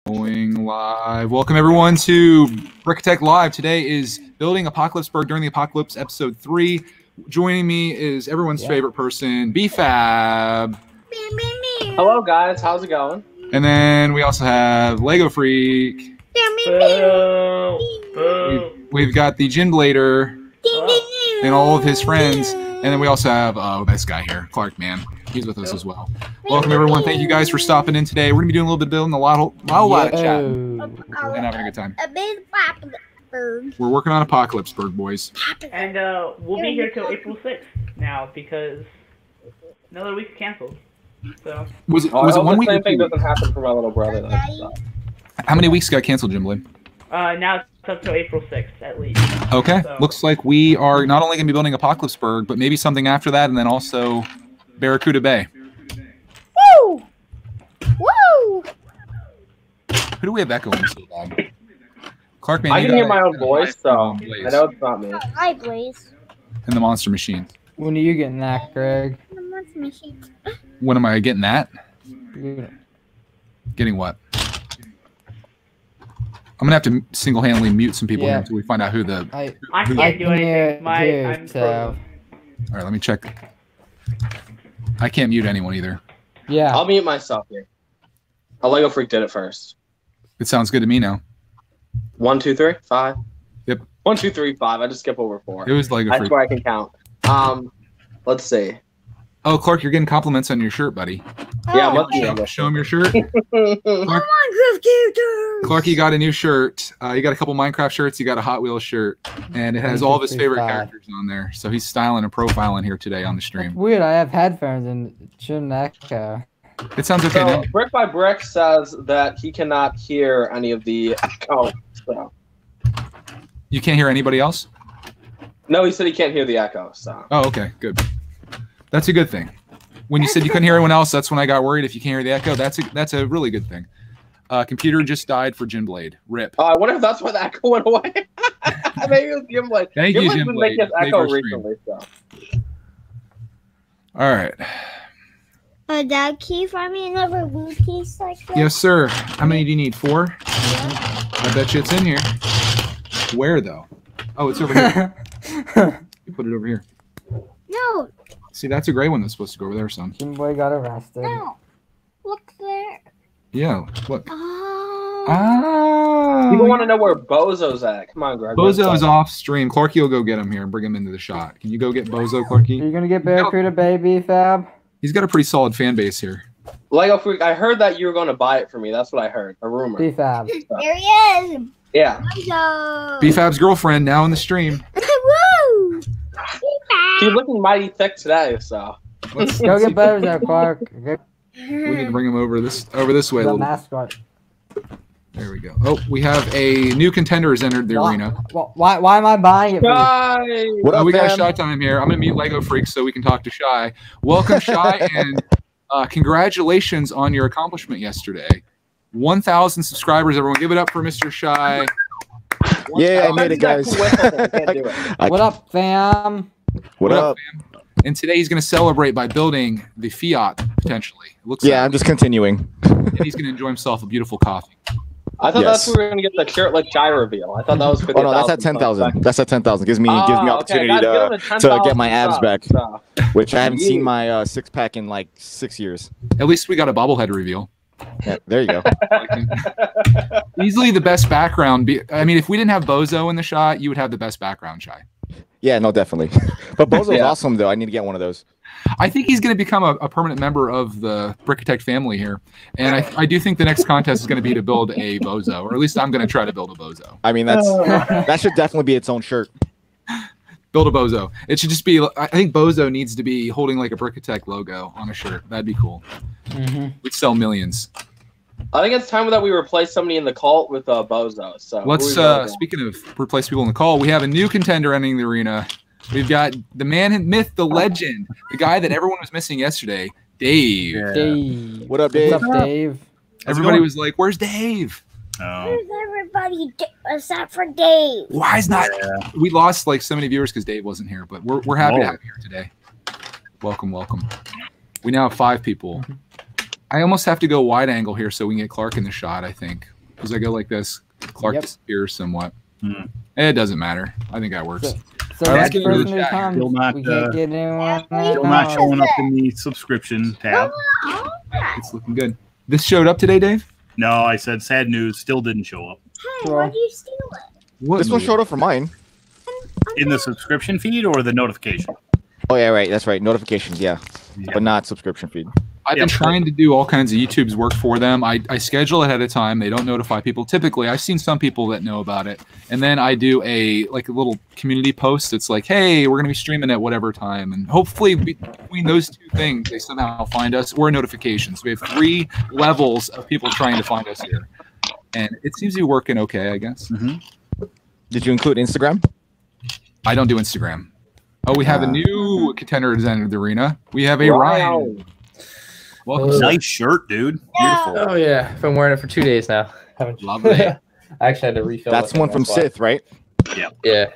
Going live. Welcome everyone to Brickatech Live. Today is Building Apocalypseburg during the Apocalypse Episode 3. Joining me is everyone's favorite person, BFab. Hello guys, how's it going? And then we also have Lego Freak. We've got the Gin Blader and all of his friends. And then we also have this guy here, Clark, man. He's with us as well. Welcome everyone. Thank you guys for stopping in today. We're gonna be doing a little bit of building, a lot of chat, and having a good time. We're working on Apocalypseburg, boys. And we'll be here till April 6th now because another week's canceled. So was it 1 week? The same thing doesn't happen for my little brother. How many weeks got canceled, Jim Blade? now it's up till April 6th at least. Okay. So. Looks like we are not only going to be building Apocalypseburg, but maybe something after that, and then also Barracuda Bay. Woo! Woo! Who do we have echoing so loud? Clark, man, I can hear my own voice, so I know it's not me. Hi, Blaze. And the Monster Machine. When are you getting that, Greg? The Monster Machine. When am I getting that? Yeah. Getting what? I'm gonna have to single-handedly mute some people here until we find out who the. I can't do anything. I'm All right, let me check. I can't mute anyone either. Yeah. I'll mute myself here. A Lego Freak did it first. It sounds good to me now. 1, 2, 3, 5. Yep. 1, 2, 3, 5. I just skip over 4. It was Lego That's Freak. where I can count. Let's see. Oh, Clark, you're getting compliments on your shirt, buddy. Yeah, let's see. Show him your shirt. Minecraft characters. Clark, you got a new shirt. You got a couple Minecraft shirts. You got a Hot Wheels shirt, and it has all of his favorite characters on there. So he's styling and profiling here today on the stream. Weird. I have headphones and it shouldn't echo. It sounds okay now. So, Brick by Brick says that he cannot hear any of the echo. So. You can't hear anybody else? No, he said he can't hear the echo. So. Oh, okay, good. That's a good thing. When you said you couldn't hear anyone else, that's when I got worried. If you can't hear the echo, that's a really good thing. Computer just died for Gin Blade. RIP. I wonder if that's why the echo went away. Maybe it was Jim Blade. Thank you, Jim Blade. Make his echo recently, so. All right. Dad, can you find me another blue piece like that? Yes, sir. How many do you need? 4? I bet you it's in here. Where, though? Oh, it's over here. You put it over here. No. See, that's a gray one that's supposed to go over there, son. Jim Boy got arrested. No. Look there. Yeah, look. Oh. Ah. People want to know where Bozo's at. Come on, Greg. Bozo is off stream. Clarky will go get him here and bring him into the shot. Can you go get Bozo, Clarky? Are you gonna get Barracuda Baby, Fab? He's got a pretty solid fan base here. Lego Freak, I heard that you were going to buy it for me. That's what I heard. A rumor. B-Fab. There he is. Yeah. Bozo. BFab's girlfriend now in the stream. Woo. She's looking mighty thick today, so. Let's Go see. get Bozo, Clark. Go We need to bring him over this way a the little. mascot. There we go. Oh, we have a new contender has entered the arena. Why am I buying it? For you? Shy! What up, we got Shy time here. I'm gonna mute Lego Freak so we can talk to Shy. Welcome, Shy, and congratulations on your accomplishment yesterday. 1,000 subscribers. Everyone, give it up for Mr. Shy. Yeah, I made it, guys. What up, fam? What up? fam? And today he's going to celebrate by building the Fiat, potentially. It looks Yeah, like I'm just continuing. and he's going to enjoy himself a beautiful coffee. I thought Yes. that's where we were going to get the shirtless Shy reveal. I thought that was 50,000. Oh no, that's at 10,000. That's at 10,000. Gives me opportunity to get my abs back, which I haven't seen my six pack in like 6 years. At least we got a bobblehead reveal. Yeah, there you go. Easily the best background. I mean, if we didn't have Bozo in the shot, you would have the best background, Shy. Yeah, no, definitely. But Bozo's awesome though. I need to get one of those. I think he's going to become a permanent member of the Brickatech family here. And I do think the next contest is going to be to build a Bozo, or at least I'm going to try to build a Bozo. I mean, that should definitely be its own shirt. Build a Bozo. It should just be, I think Bozo needs to be holding like a Brickatech logo on a shirt. That'd be cool. We'd sell millions. I think it's time that we replace somebody in the cult with Bozo. So Let's, speaking of replace people in the call, we have a new contender entering the arena. We've got the man, myth, the legend, the guy that everyone was missing yesterday, Dave. Dave. What up, Dave? What's up, Dave? Everybody was like, where's Dave? Where's everybody except for Dave? Why is not? We lost like so many viewers because Dave wasn't here, but we're happy to have you here today. Welcome, welcome. We now have 5 people. I almost have to go wide angle here so we can get Clark in the shot, I think. Because I go like this. Clark Yep. disappears somewhat. It doesn't matter. I think that works. So Let's next get into the person who chat here. comes, Still not, we can't get anyone. Still not showing up in the subscription tab. It's looking good. This showed up today, Dave? No, I said sad news. Still didn't show up Hey, why do you steal it? What This one showed up for mine. in the subscription feed or the notification. Oh yeah, right. That's right. Notifications, yeah, but not subscription feed. I've been trying to do all kinds of YouTube's work for them. I schedule ahead of time. They don't notify people. Typically, I've seen some people that know about it. And then I do a little community post. It's like, hey, we're going to be streaming at whatever time. And hopefully between those two things, they somehow find us or notifications. We have 3 levels of people trying to find us here. And it seems to be working okay, I guess. Did you include Instagram? I don't do Instagram. Oh, we have a new contender who's entered the arena. We have a Ryan. Welcome. Nice shirt, dude. Beautiful. Oh yeah, I've been wearing it for 2 days now. Haven't Lovely. I actually had to refill. That's it, one from why. Sith, right? Yeah.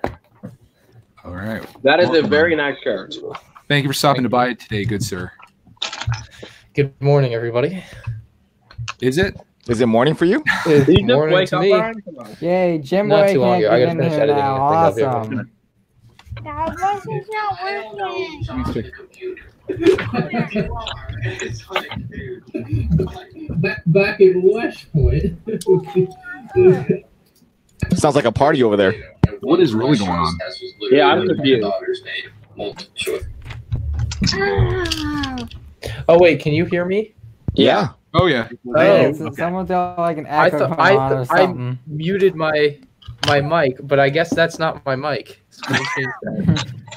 All right. That is a very nice shirt. Thank you for stopping to buy it today, good sir. Good morning, everybody. Is it? Is it morning for you? It's Did you just morning wake to up, me. Ryan? Come on. Yay, Jim Not Boy too long can't ago. I get gotta in finish here editing now. this thing up here. Awesome. That wasn't not working. Back in West Point. Sounds like a party over there. What is really going on? Yeah, I'm confused. Oh wait, can you hear me? Yeah. Oh, yeah. Yeah, Oh, someone got like an I echo thought come on or I something. muted my mic, but I guess that's not my mic. So let me change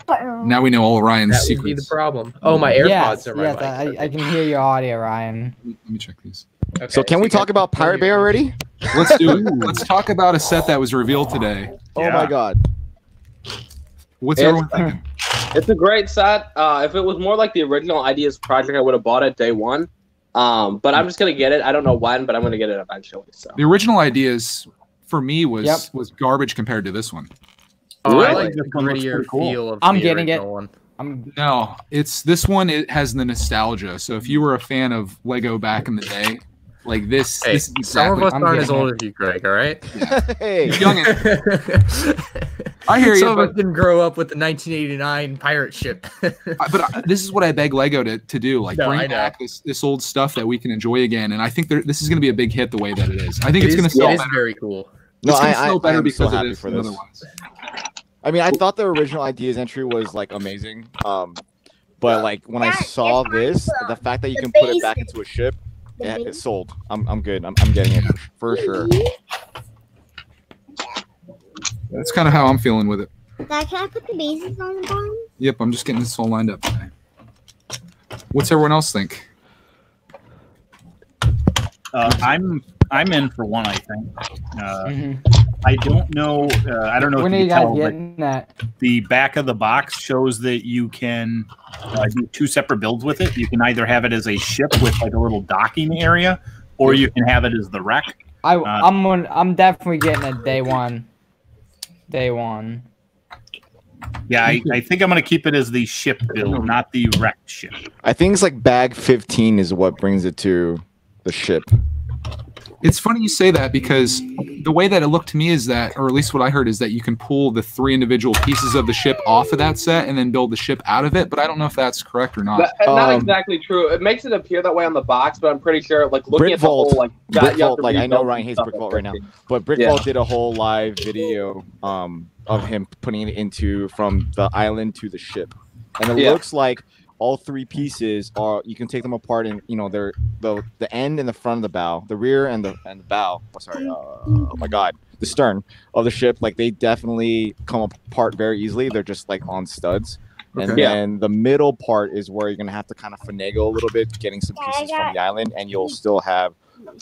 that. Now we know all Ryan's That would be the secrets. problem. Oh, my AirPods Yes, are my yes, mic. I can hear your audio, Ryan. Let me check these. Okay, So can we you talk guys about can Pirate Bay hear me. already? Let's do it. Let's talk about a set that was revealed today. Oh Yeah. my god. What's It's- everyone thinking? It's a great set. If it was more like the original Ideas project, I would have bought it day one. But I'm just gonna get it. I don't know when, but I'm gonna get it eventually. So The original ideas for me was Yep. was garbage compared to this one. Oh, I Really? like the This one looks grittier pretty cool. feel of I'm the getting it. original one. I'm No, it's this one. It has the nostalgia. So if you were a fan of Lego back in the day, like this, Hey, this is some of exactly. us I'm aren't as getting old as you, Greg. All right. Hey. Young and- I hear you, Some of but us didn't grow up with the 1989 pirate ship. this is what I beg Lego to do. Like No, I bring know. back this old stuff that we can enjoy again. And I think this is going to be a big hit the way that it is. I think it's going to sell It is better. very cool. No, It's going to I sell better am because so of happy this for than this. otherwise. I mean, I thought the original Ideas entry was like amazing. But like when I saw this, the fact that you can put it back into a ship, yeah, it's sold. I'm good. I'm getting it for sure. That's kind of how I'm feeling with it. Dad, can I put the bases on the bottom? Yep, I'm just getting this all lined up today. What's everyone else think? I'm in for one. I think. I don't know. I don't know when if are you you can guys tell, but getting that? the back of the box shows that you can do 2 separate builds with it. You can either have it as a ship with like a little docking area, or you can have it as the wreck. I'm definitely getting it day one. Day one. Yeah, I think I'm going to keep it as the ship build, not the wrecked ship. I think it's like bag 15 is what brings it to the ship. It's funny you say that because the way that it looked to me is that, or at least what I heard, is that you can pull the 3 individual pieces of the ship off of that set and then build the ship out of it. But I don't know if that's correct or not. not exactly true. It makes it appear that way on the box, but I'm pretty sure, like looking Brick at the Vault, whole, like, you Brick have Vault, to like I know rebuild Ryan hates stuff Brick at Vault right now, 15. but Brick Yeah. Vault did a whole live video of him putting it into from the island to the ship, and it Yeah. looks like all 3 pieces are you can take them apart, and you know they're the end and the front of the bow, the rear and the bow. Oh, sorry, oh my god, the stern of the ship. Like they definitely come apart very easily. They're just like on studs. And Okay. then the middle part is where you're gonna have to kind of finagle a little bit, getting some pieces from the island, and you'll still have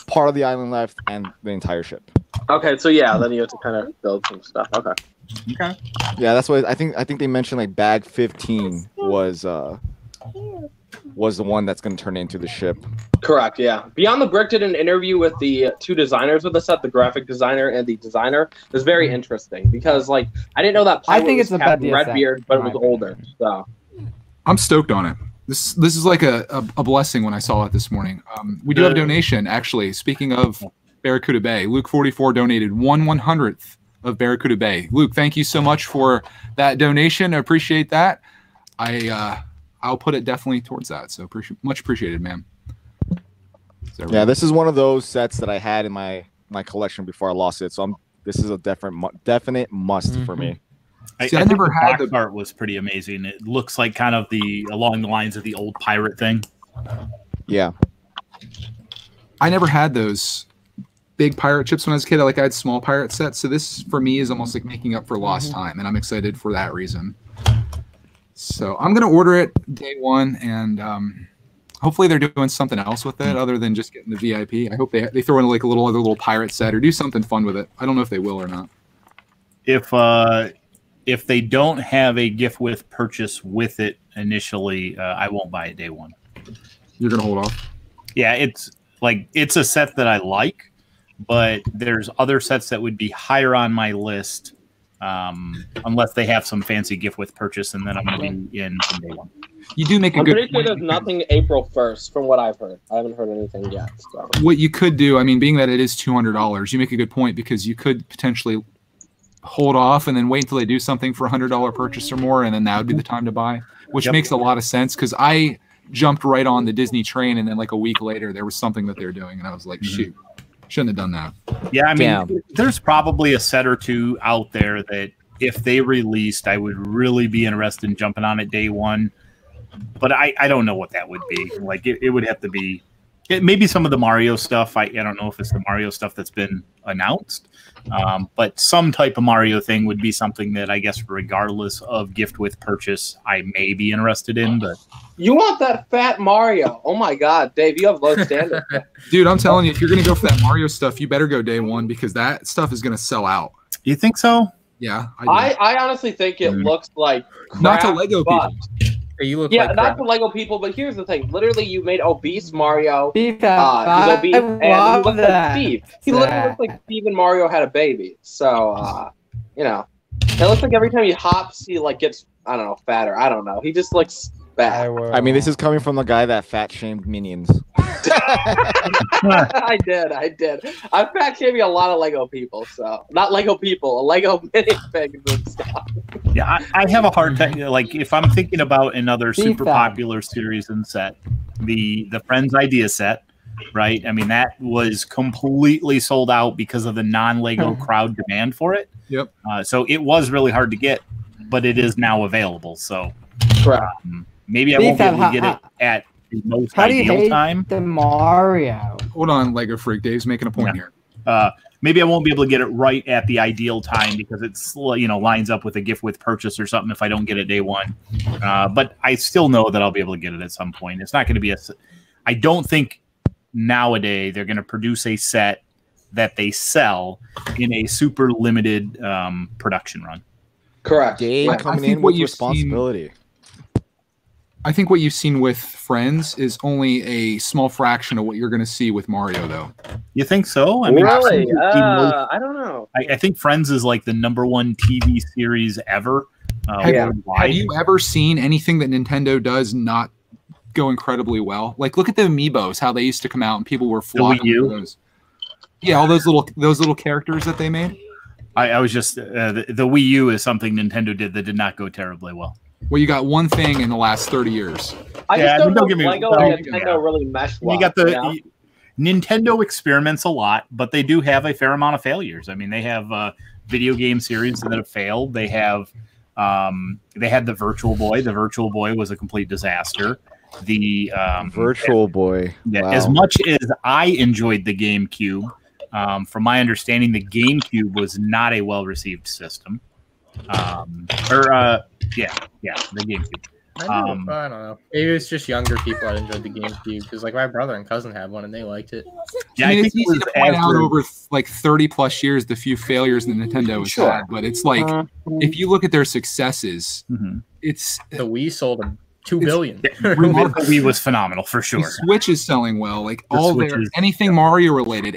part of the island left and the entire ship. Okay, so yeah, then you have to kind of build some stuff. Okay. Okay. Yeah, that's what I think they mentioned. Like bag 15 was the one that's gonna turn into the ship. Correct, yeah. Beyond the Brick did an interview with the 2 designers of the set, the graphic designer and the designer. It was very interesting because, like, I didn't know that I pilot think was it's a Captain bad set, Redbeard, but it in was my older. So I'm stoked on it. This is like a blessing when I saw it this morning. We do have a donation, actually. Speaking of Barracuda Bay. Luke 44 donated 1/100th of Barracuda Bay. Luke, thank you so much for that donation. I appreciate that. I'll put it definitely towards that. So much appreciated, man. Yeah, this is one of those sets that I had in my collection before I lost it. So this is a definite must for me. I never had the art was pretty amazing. It looks like kind of along the lines of the old pirate thing. Yeah. I never had those big pirate ships when I was a kid. I had small pirate sets. So this for me is almost like making up for lost time, and I'm excited for that reason. So I'm gonna order it day one, and hopefully they're doing something else with it other than just getting the VIP. I hope they throw in like a other little pirate set or do something fun with it. I don't know if they will or not. If they don't have a gift with purchase with it initially, I won't buy it day one. You're gonna hold off. Yeah, it's a set that I like, but there's other sets that would be higher on my list unless they have some fancy gift with purchase, and then I'm going to be in from day one. You do make a I'm good pretty sure there's nothing April 1st from what I've heard. I haven't heard anything yet. So. What you could do, I mean, being that it is $200, you make a good point because you could potentially hold off and then wait until they do something for $100 purchase or more, and then that would be the time to buy, which makes a lot of sense because I jumped right on the Disney train, and then like a week later there was something that they were doing, and I was like, shoot, shouldn't have done that. Yeah, I mean, there's probably a set or two out there that if they released, I would really be interested in jumping on it day one. But I don't know what that would be. Like it would have to be maybe some of the Mario stuff. I don't know if it's the Mario stuff that's been announced, but some type of Mario thing would be something that I guess regardless of gift with purchase, I may be interested in. But you want that fat Mario? Oh my God, Dave, you have low standards. Dude, I'm telling you, if you're gonna go for that Mario stuff, you better go day one because that stuff is gonna sell out. You think so? Yeah, I honestly think it looks like crap, not to Lego people. You look yeah, like not crap. to Lego people, but here's the thing. Literally, you made obese Mario. Beef He's obese, and he looks like Steve. He literally looks like Steve and Mario had a baby. So, you know, it looks like every time he hops, he like gets, I don't know, fatter. I don't know. He just looks bad. I mean, this is coming from the guy that fat shamed Minions. I did. I'm fat shaming a lot of Lego people, so not Lego people, Lego minifigs and stuff. Yeah, I have a hard time. Like, if I'm thinking about another super popular series and set, the Friends Idea set, right? I mean, that was completely sold out because of the non-Lego crowd demand for it. Yep. So it was really hard to get, but it is now available. So maybe I won't be able to get it at the most ideal time. The Mario. Hold on, Lego Freak. Dave's making a point here. Maybe I won't be able to get it right at the ideal time because it's lines up with a gift with purchase or something if I don't get it day one. But I still know that I'll be able to get it at some point. It's not going to be I don't think nowadays they're going to produce a set that they sell in a super limited production run. Correct. Dave coming in with responsibility. I think what you've seen with Friends is only a small fraction of what you're going to see with Mario, though. You think so? I mean, really? I don't know. I think Friends is like the #1 TV series ever. Have you ever seen anything that Nintendo does not go incredibly well? Like, look at the Amiibos, how they used to come out and people were flocking to those. Yeah, all those little characters that they made. I was just the Wii U is something Nintendo did that did not go terribly well. Well, you got one thing in the last 30 years. I just don't know if Lego and Nintendo really mesh well. You got Nintendo experiments a lot, but they do have a fair amount of failures. I mean, they have video game series that have failed. They have they had the Virtual Boy. The Virtual Boy was a complete disaster. The Virtual Boy. Yeah, wow. As much as I enjoyed the GameCube, from my understanding, the GameCube was not a well-received system. The GameCube. I don't know. Maybe it's just younger people that enjoyed the GameCube because, like, my brother and cousin had one and they liked it. Yeah, I mean, it's easy to point out over like 30 plus years the few failures that Nintendo has had, but it's like if you look at their successes, it's the Wii sold 2 billion. The Wii was phenomenal for sure. The Switch is selling well. Like anything Mario related,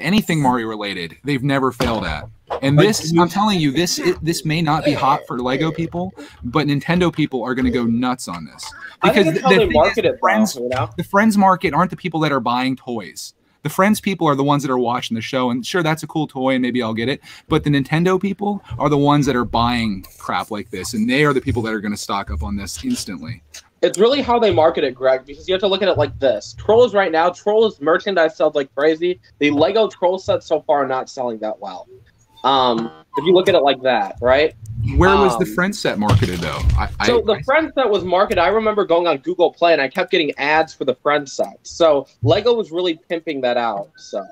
they've never failed at. And this, I'm telling you, this may not be hot for Lego people, but Nintendo people are going to go nuts on this because the Friends market aren't the people that are buying toys. The Friends people are the ones that are watching the show, and sure, that's a cool toy, and maybe I'll get it. But the Nintendo people are the ones that are buying crap like this, and they are the people that are going to stock up on this instantly. It's really how they market it, Greg, because you have to look at it like this. Trolls right now, Trolls merchandise sells like crazy. The Lego Troll sets so far are not selling that well. If you look at it like that, right? Where was the Friends set marketed, though? The Friends set was marketed. I remember going on Google Play, and I kept getting ads for the Friends set. So Lego was really pimping that out. So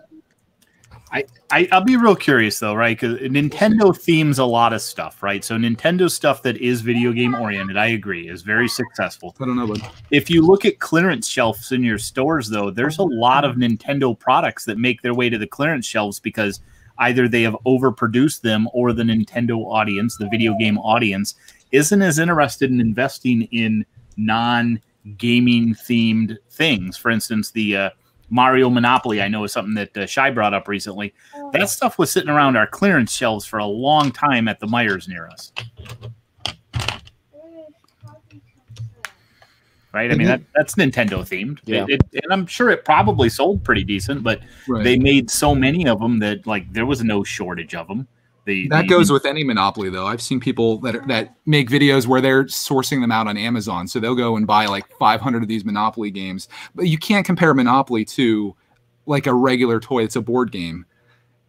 I'll be real curious, though, right? Because Nintendo themes a lot of stuff, right? So Nintendo stuff that is video game oriented, I agree, is very successful. I don't know, but if you look at clearance shelves in your stores, though, there's a lot of Nintendo products that make their way to the clearance shelves because either they have overproduced them or the Nintendo audience, the video game audience, isn't as interested in investing in non-gaming themed things. For instance, the Mario Monopoly, I know, is something that Shai brought up recently. That stuff was sitting around our clearance shelves for a long time at the Myers near us. Right? I mean, that's Nintendo themed. Yeah. And I'm sure it probably sold pretty decent, but they made so many of them that like there was no shortage of them. That goes with any Monopoly, though. I've seen people that make videos where they're sourcing them out on Amazon. So they'll go and buy like 500 of these Monopoly games. But you can't compare Monopoly to like a regular toy. It's a board game.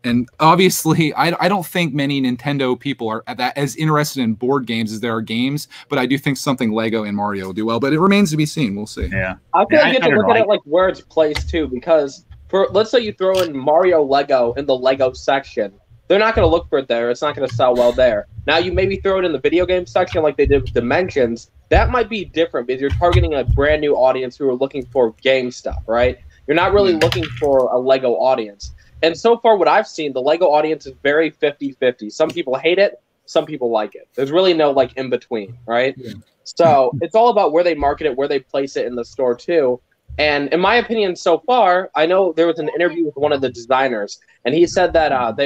And obviously, I don't think many Nintendo people are as interested in board games as there are games. But I do think something Lego and Mario will do well. But it remains to be seen. We'll see. Yeah. I feel like you have to look at it like where it's placed, too. Because let's say you throw in Mario Lego in the Lego section. They're not going to look for it there. It's not going to sell well there. Now, you maybe throw it in the video game section like they did with Dimensions. That might be different because you're targeting a brand new audience who are looking for game stuff, right? You're not really looking for a Lego audience. And so far, what I've seen, the Lego audience is very 50-50. Some people hate it. Some people like it. There's really no, like, in-between, right? Yeah. So it's all about where they market it, where they place it in the store, too. And in my opinion, so far, I know there was an interview with one of the designers, and he said that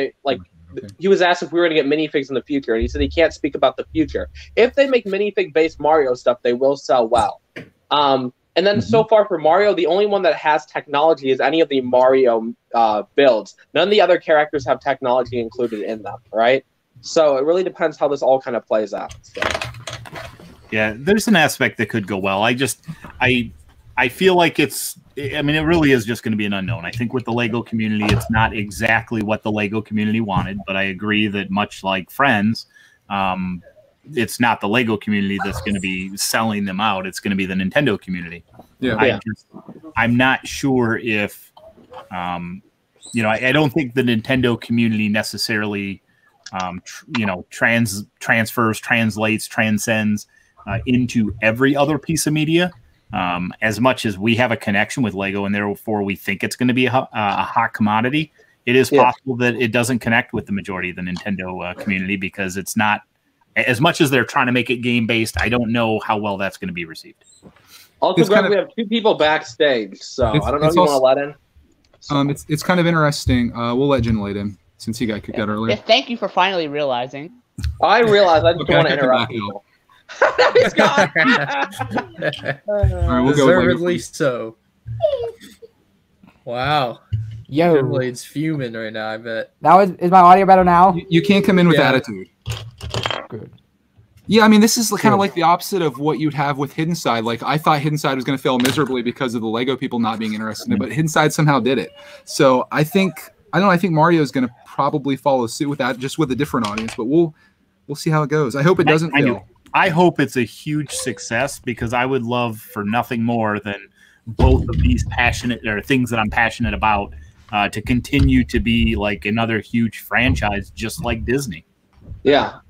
he was asked if we were going to get minifigs in the future, and he said he can't speak about the future. If they make minifig-based Mario stuff, they will sell well. And then so far for Mario, the only one that has technology is any of the Mario builds. None of the other characters have technology included in them, right? So it really depends how this all kind of plays out. So. Yeah, there's an aspect that could go well. I feel like it really is just going to be an unknown. I think with the Lego community, it's not exactly what the Lego community wanted, but I agree that much like Friends, it's not the Lego community that's going to be selling them out. It's going to be the Nintendo community. Yeah. I'm not sure if, I don't think the Nintendo community necessarily, transcends into every other piece of media. As much as we have a connection with Lego and therefore we think it's going to be a hot commodity, it is possible that it doesn't connect with the majority of the Nintendo community because it's not, as much as they're trying to make it game-based, I don't know how well that's going to be received. Also, Greg, we have two people backstage, so I don't know if you want to let in. It's kind of interesting. We'll let Jen let in since he got kicked out earlier. Yeah, thank you for finally realizing. I realized. I just don't want to interrupt people. He's gone. All right, we'll Deservedly so. Wow. Yo, Blade's fuming right now. I bet. Is my audio better now? You can't come in with attitude. Good. Yeah, I mean, this is kind of like the opposite of what you'd have with Hidden Side. Like, I thought Hidden Side was going to fail miserably because of the Lego people not being interested in it, but Hidden Side somehow did it. So I think Mario is going to probably follow suit with that, just with a different audience. But we'll see how it goes. I hope it doesn't fail. I hope it's a huge success because I would love for nothing more than both of these things that I'm passionate about to continue to be like another huge franchise, just like Disney. Yeah.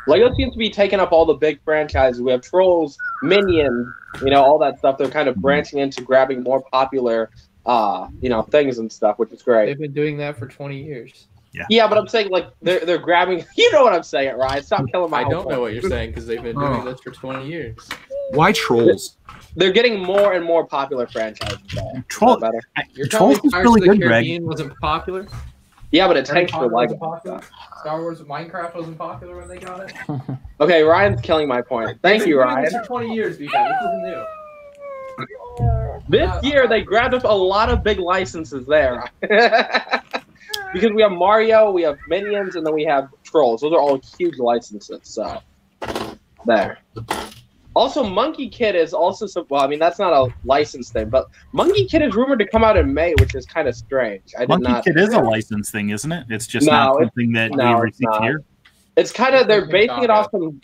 Lego seems to be taking up all the big franchises. We have Trolls, Minions, all that stuff. They're kind of branching into grabbing more popular, things and stuff, which is great. They've been doing that for 20 years. Yeah, but I'm saying like they're grabbing. You know what I'm saying, Ryan? Stop killing my. I don't know what you're saying because they've been doing this for 20 years. Why Trolls? They're getting more and more popular franchises. Trolls is really good, Greg. Wasn't popular. Yeah, but it takes for Lego. Star Wars, Minecraft wasn't popular when they got it. Okay, Ryan's killing my point. Thank you, Ryan. For 20 years, because this isn't new. This year they grabbed up a lot of big licenses there. Because we have Mario, we have Minions, and then we have Trolls. Those are all huge licenses. So there. Also, Monkey Kid is also well. I mean, that's not a license thing, but Monkey Kid is rumored to come out in May, which is kind of strange. Monkey Kid is a license thing, isn't it? It's just not something that we received here. It's kind of they're basing it off some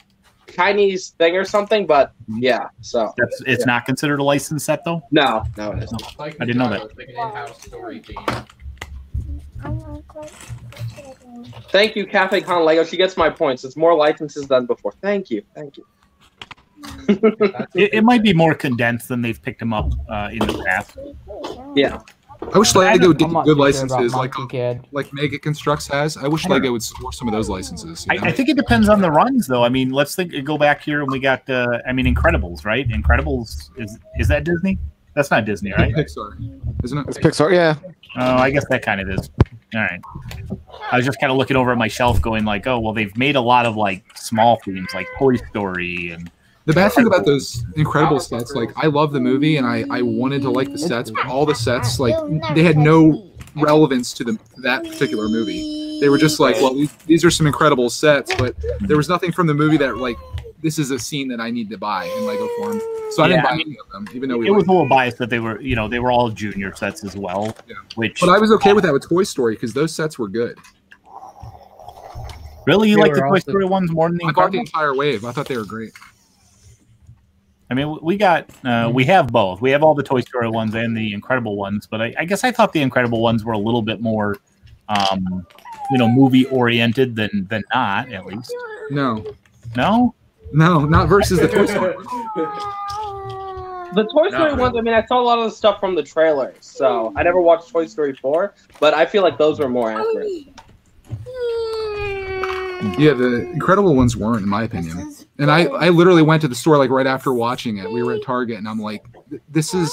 Chinese thing or something, but yeah. So it's not considered a licensed set though. No, it isn't. I didn't know that. Thank you, Cafe Con Lego. She gets my points. It's more licenses than before. Thank you. It might be more condensed than they've picked them up in the past. Yeah. I wish Lego would get good licenses like Mega Constructs has. I wish Lego would score some of those licenses. You know? I think it depends on the runs, though. I mean, let's go back here and we got, Incredibles, right? Incredibles, is that Disney? That's not Disney, right? Pixar, isn't it? It's Pixar, yeah. Oh, I guess that kind of is. All right. I was just kind of looking over at my shelf going like, oh, well, they've made a lot of, like, small themes, like Toy Story and... The bad thing about those Incredible sets, like, I love the movie and I wanted to like the sets, but all the sets, like, they had no relevance to that particular movie. They were just like, well, these are some incredible sets, but there was nothing from the movie that, like, this is a scene that I need to buy in Lego form. So I didn't buy any of them, even though it was a little biased that they were, they were all junior sets as well. Yeah. But I was okay with that with Toy Story because those sets were good. Really, you like the Toy Story ones more than the I bought the entire wave. I thought they were great. I mean, we have both. We have all the Toy Story ones and the Incredible ones, but I guess I thought the Incredible ones were a little bit more, movie oriented than not, at least. No, not versus the Toy Story ones. The Toy Story ones, I mean, I saw a lot of the stuff from the trailers, so I never watched Toy Story 4, but I feel like those were more accurate. Yeah, the Incredible ones weren't, in my opinion. And I literally went to the store like right after watching it. We were at Target, and I'm like, "This is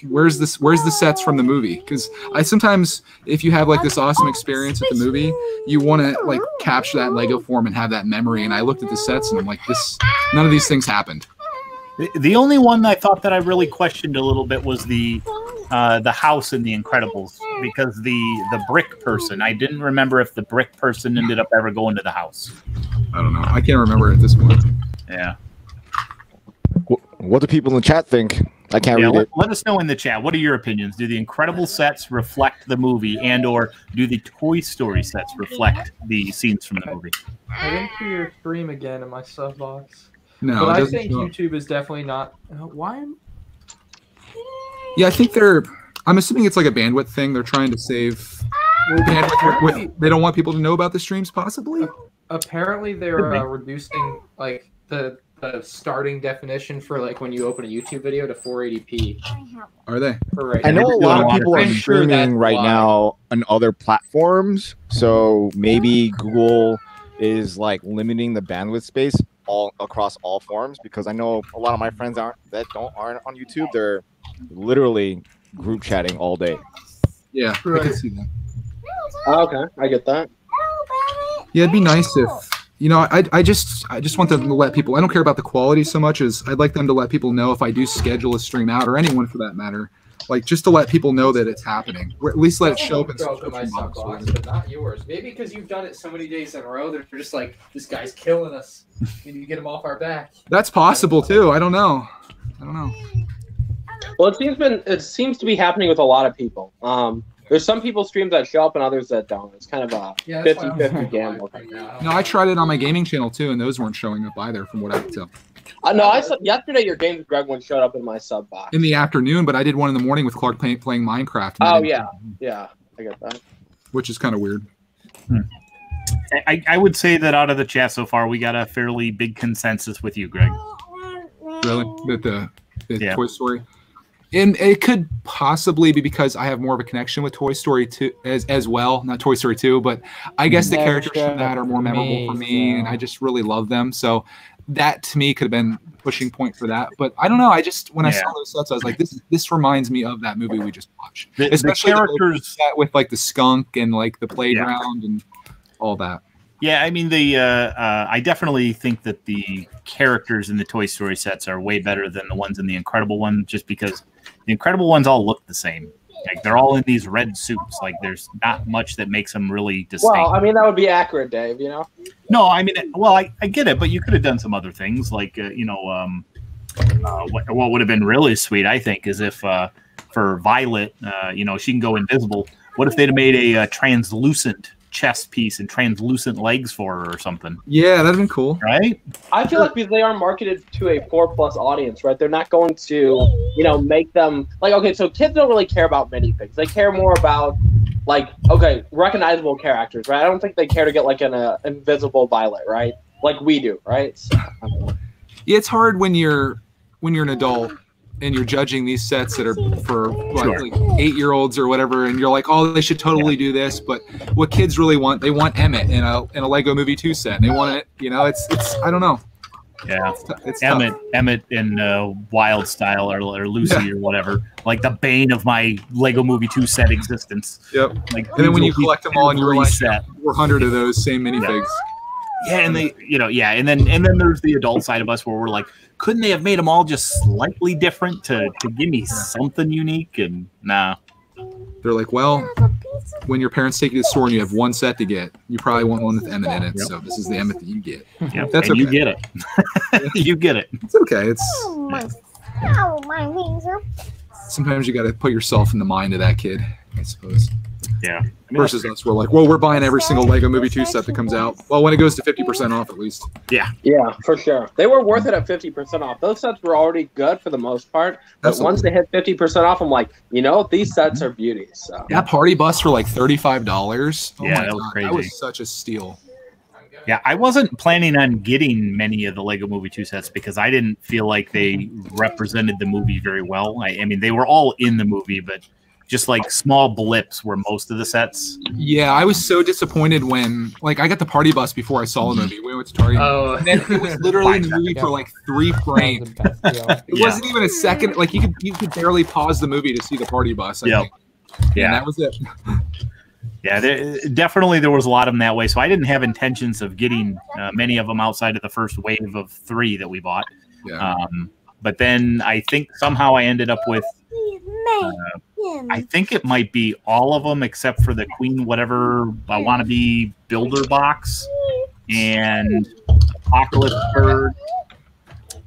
where's the sets from the movie?" Because I sometimes, if you have like this awesome experience at the movie, you want to like capture that Lego form and have that memory. And I looked at the sets, and I'm like, none of these things happened. The only one I thought that I really questioned a little bit was the house in the Incredibles, because the brick person, I didn't remember if the brick person ended up ever going to the house. I don't know. I can't remember at this point. Yeah. What do people in the chat think? I can't read it. Let us know in the chat. What are your opinions? Do the Incredible sets reflect the movie, or do the Toy Story sets reflect the scenes from the movie? I didn't see your stream again in my sub box. No, but I think YouTube is definitely not. Why? Yeah, I think I'm assuming it's like a bandwidth thing. They're trying to save bandwidth. They don't want people to know about the streams, possibly. Apparently, they're reducing like the starting definition for like when you open a YouTube video to 480p. Are they? I know a lot of people are streaming right now on other platforms, so maybe Google is like limiting the bandwidth space all across all forms, because I know a lot of my friends aren't on YouTube. They're literally group chatting all day. Yeah, I can see that. Okay, I get that. Yeah, it'd be nice if I just want them to let people. I don't care about the quality so much as I'd like them to let people know if I do schedule a stream out, or anyone for that matter, like just to let people know that it's happening, or at least let it show up in subscription box. But not yours. Maybe because you've done it so many days in a row, they're just like, this guy's killing us. We need to get him off our back. That's possible too. I don't know. Well, it seems to be happening with a lot of people. There's some people's streams that show up and others that don't. It's kind of a 50-50 gamble. No, I tried it on my gaming channel too, and those weren't showing up either, from what I could tell. No, I saw yesterday your Games with Greg one showed up in my sub box. In the afternoon, but I did one in the morning with Clark playing Minecraft. Oh yeah, I get that. Which is kind of weird. I would say that out of the chat so far, we got a fairly big consensus with you, Greg. Really? That the Toy Story? And it could possibly be because I have more of a connection with Toy Story 2 as well. Not Toy Story 2, but I guess the characters from that are more memorable for me, and I just really love them. So that, to me, could have been a pushing point for that. But I don't know. I just, when I saw those sets, I was like, this reminds me of that movie we just watched. Especially the characters with like the skunk and like the playground and all that. Yeah, I mean I definitely think that the characters in the Toy Story sets are way better than the ones in the Incredible one, just because the Incredible ones all look the same. Like they're all in these red suits. Like there's not much that makes them really distinct. Well, I mean that would be accurate, Dave. You know. No, I mean, well, I get it, but you could have done some other things, like what would have been really sweet, I think, is if for Violet, she can go invisible. What if they'd have made a translucent chest piece and translucent legs for her or something? Yeah, that'd been cool, right? I feel like because they are marketed to a 4+ audience, right? They're not going to, make them like, okay, so kids don't really care about many things. They care more about like, okay, recognizable characters, right? I don't think they care to get like an invisible Violet, right? Like we do, right? So, yeah, it's hard when you're an adult and you're judging these sets that are for like 8-year-olds or whatever, and you're like, oh, they should totally do this. But what kids really want, they want Emmett in a Lego Movie 2 set. And they want it, it's I don't know. Yeah, it's Emmett in Wild Style or Lucy or whatever, like the bane of my Lego Movie 2 set existence. Yep. Like, and then when you collect them all, and you're like, set 400 of those same minifigs. Yeah, and they, and then there's the adult side of us where we're like, couldn't they have made them all just slightly different to give me something unique? And nah. They're like, well, when your parents take you to the store and you have one set to get, you probably want one with Emmett in it. Yep. So this is the Emmett that you get. Yep. That's and okay. You get it. You get it. It's okay. It's my wings are. Sometimes you got to put yourself in the mind of that kid, I suppose. Yeah. Versus us, we're like, well, we're buying every single Lego Movie 2 set that comes out. Well, when it goes to 50% off, at least. Yeah. Yeah, for sure. They were worth it at 50% off. Those sets were already good for the most part. But once they hit 50% off, I'm like, these sets are beauties. So. That party bus for like $35. Oh yeah, my that was God. crazy. That was such a steal. Yeah, I wasn't planning on getting many of the Lego Movie 2 sets because I didn't feel like they represented the movie very well. I mean, they were all in the movie, but just like small blips were most of the sets. Yeah, I was so disappointed when, like, I got the party bus before I saw the movie. We went to Target. Oh. And then it was literally in the movie for like 3 frames. It wasn't even a second. Like, you could barely pause the movie to see the party bus. I think. Yeah, and that was it. Yeah, there was a lot of them that way. So I didn't have intentions of getting many of them outside of the first wave of 3 that we bought. Yeah. But then I think somehow I ended up with, I think it might be all of them except for the Queen whatever I want to be builder box and Apocalypseburg.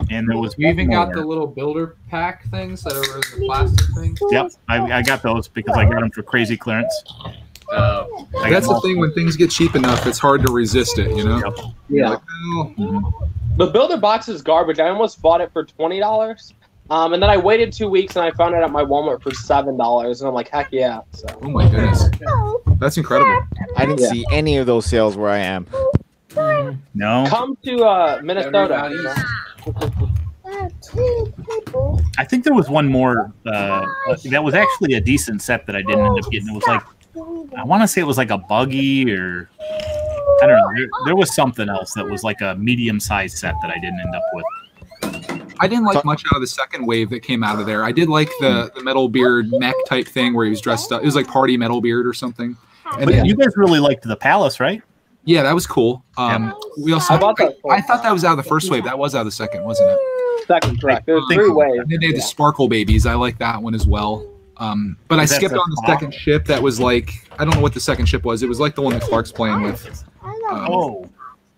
And there was you even got the little builder pack things that are the plastic things. Yep, I got those because I got them for crazy clearance. That's the thing, when things get cheap enough, it's hard to resist it, Yep. Yeah. Like, oh. The builder box is garbage. I almost bought it for $20. And then I waited 2 weeks and I found it at my Walmart for $7. And I'm like, heck yeah. So. Oh my goodness. That's incredible. I didn't see any of those sales where I am. No. Come to Minnesota. I think there was one more that was actually a decent set that I didn't end up getting. It was like, I want to say it was like a buggy or I don't know. There was something else that was like a medium-sized set that I didn't end up with. I didn't like much out of the second wave that came out of there. I did like the Metal Beard mech type thing where he was dressed up. It was like Party Metal Beard or something. And But you guys really liked the Palace, right? yeah, that was cool. We also I thought that was out of the first wave. That was out of the second, wasn't it? Second, correct. There's 3 waves. And then they had the Sparkle Babies. I like that one as well. But I skipped on the second ship. That was like, I don't know what the second ship was. It was like the one that Clark's playing with.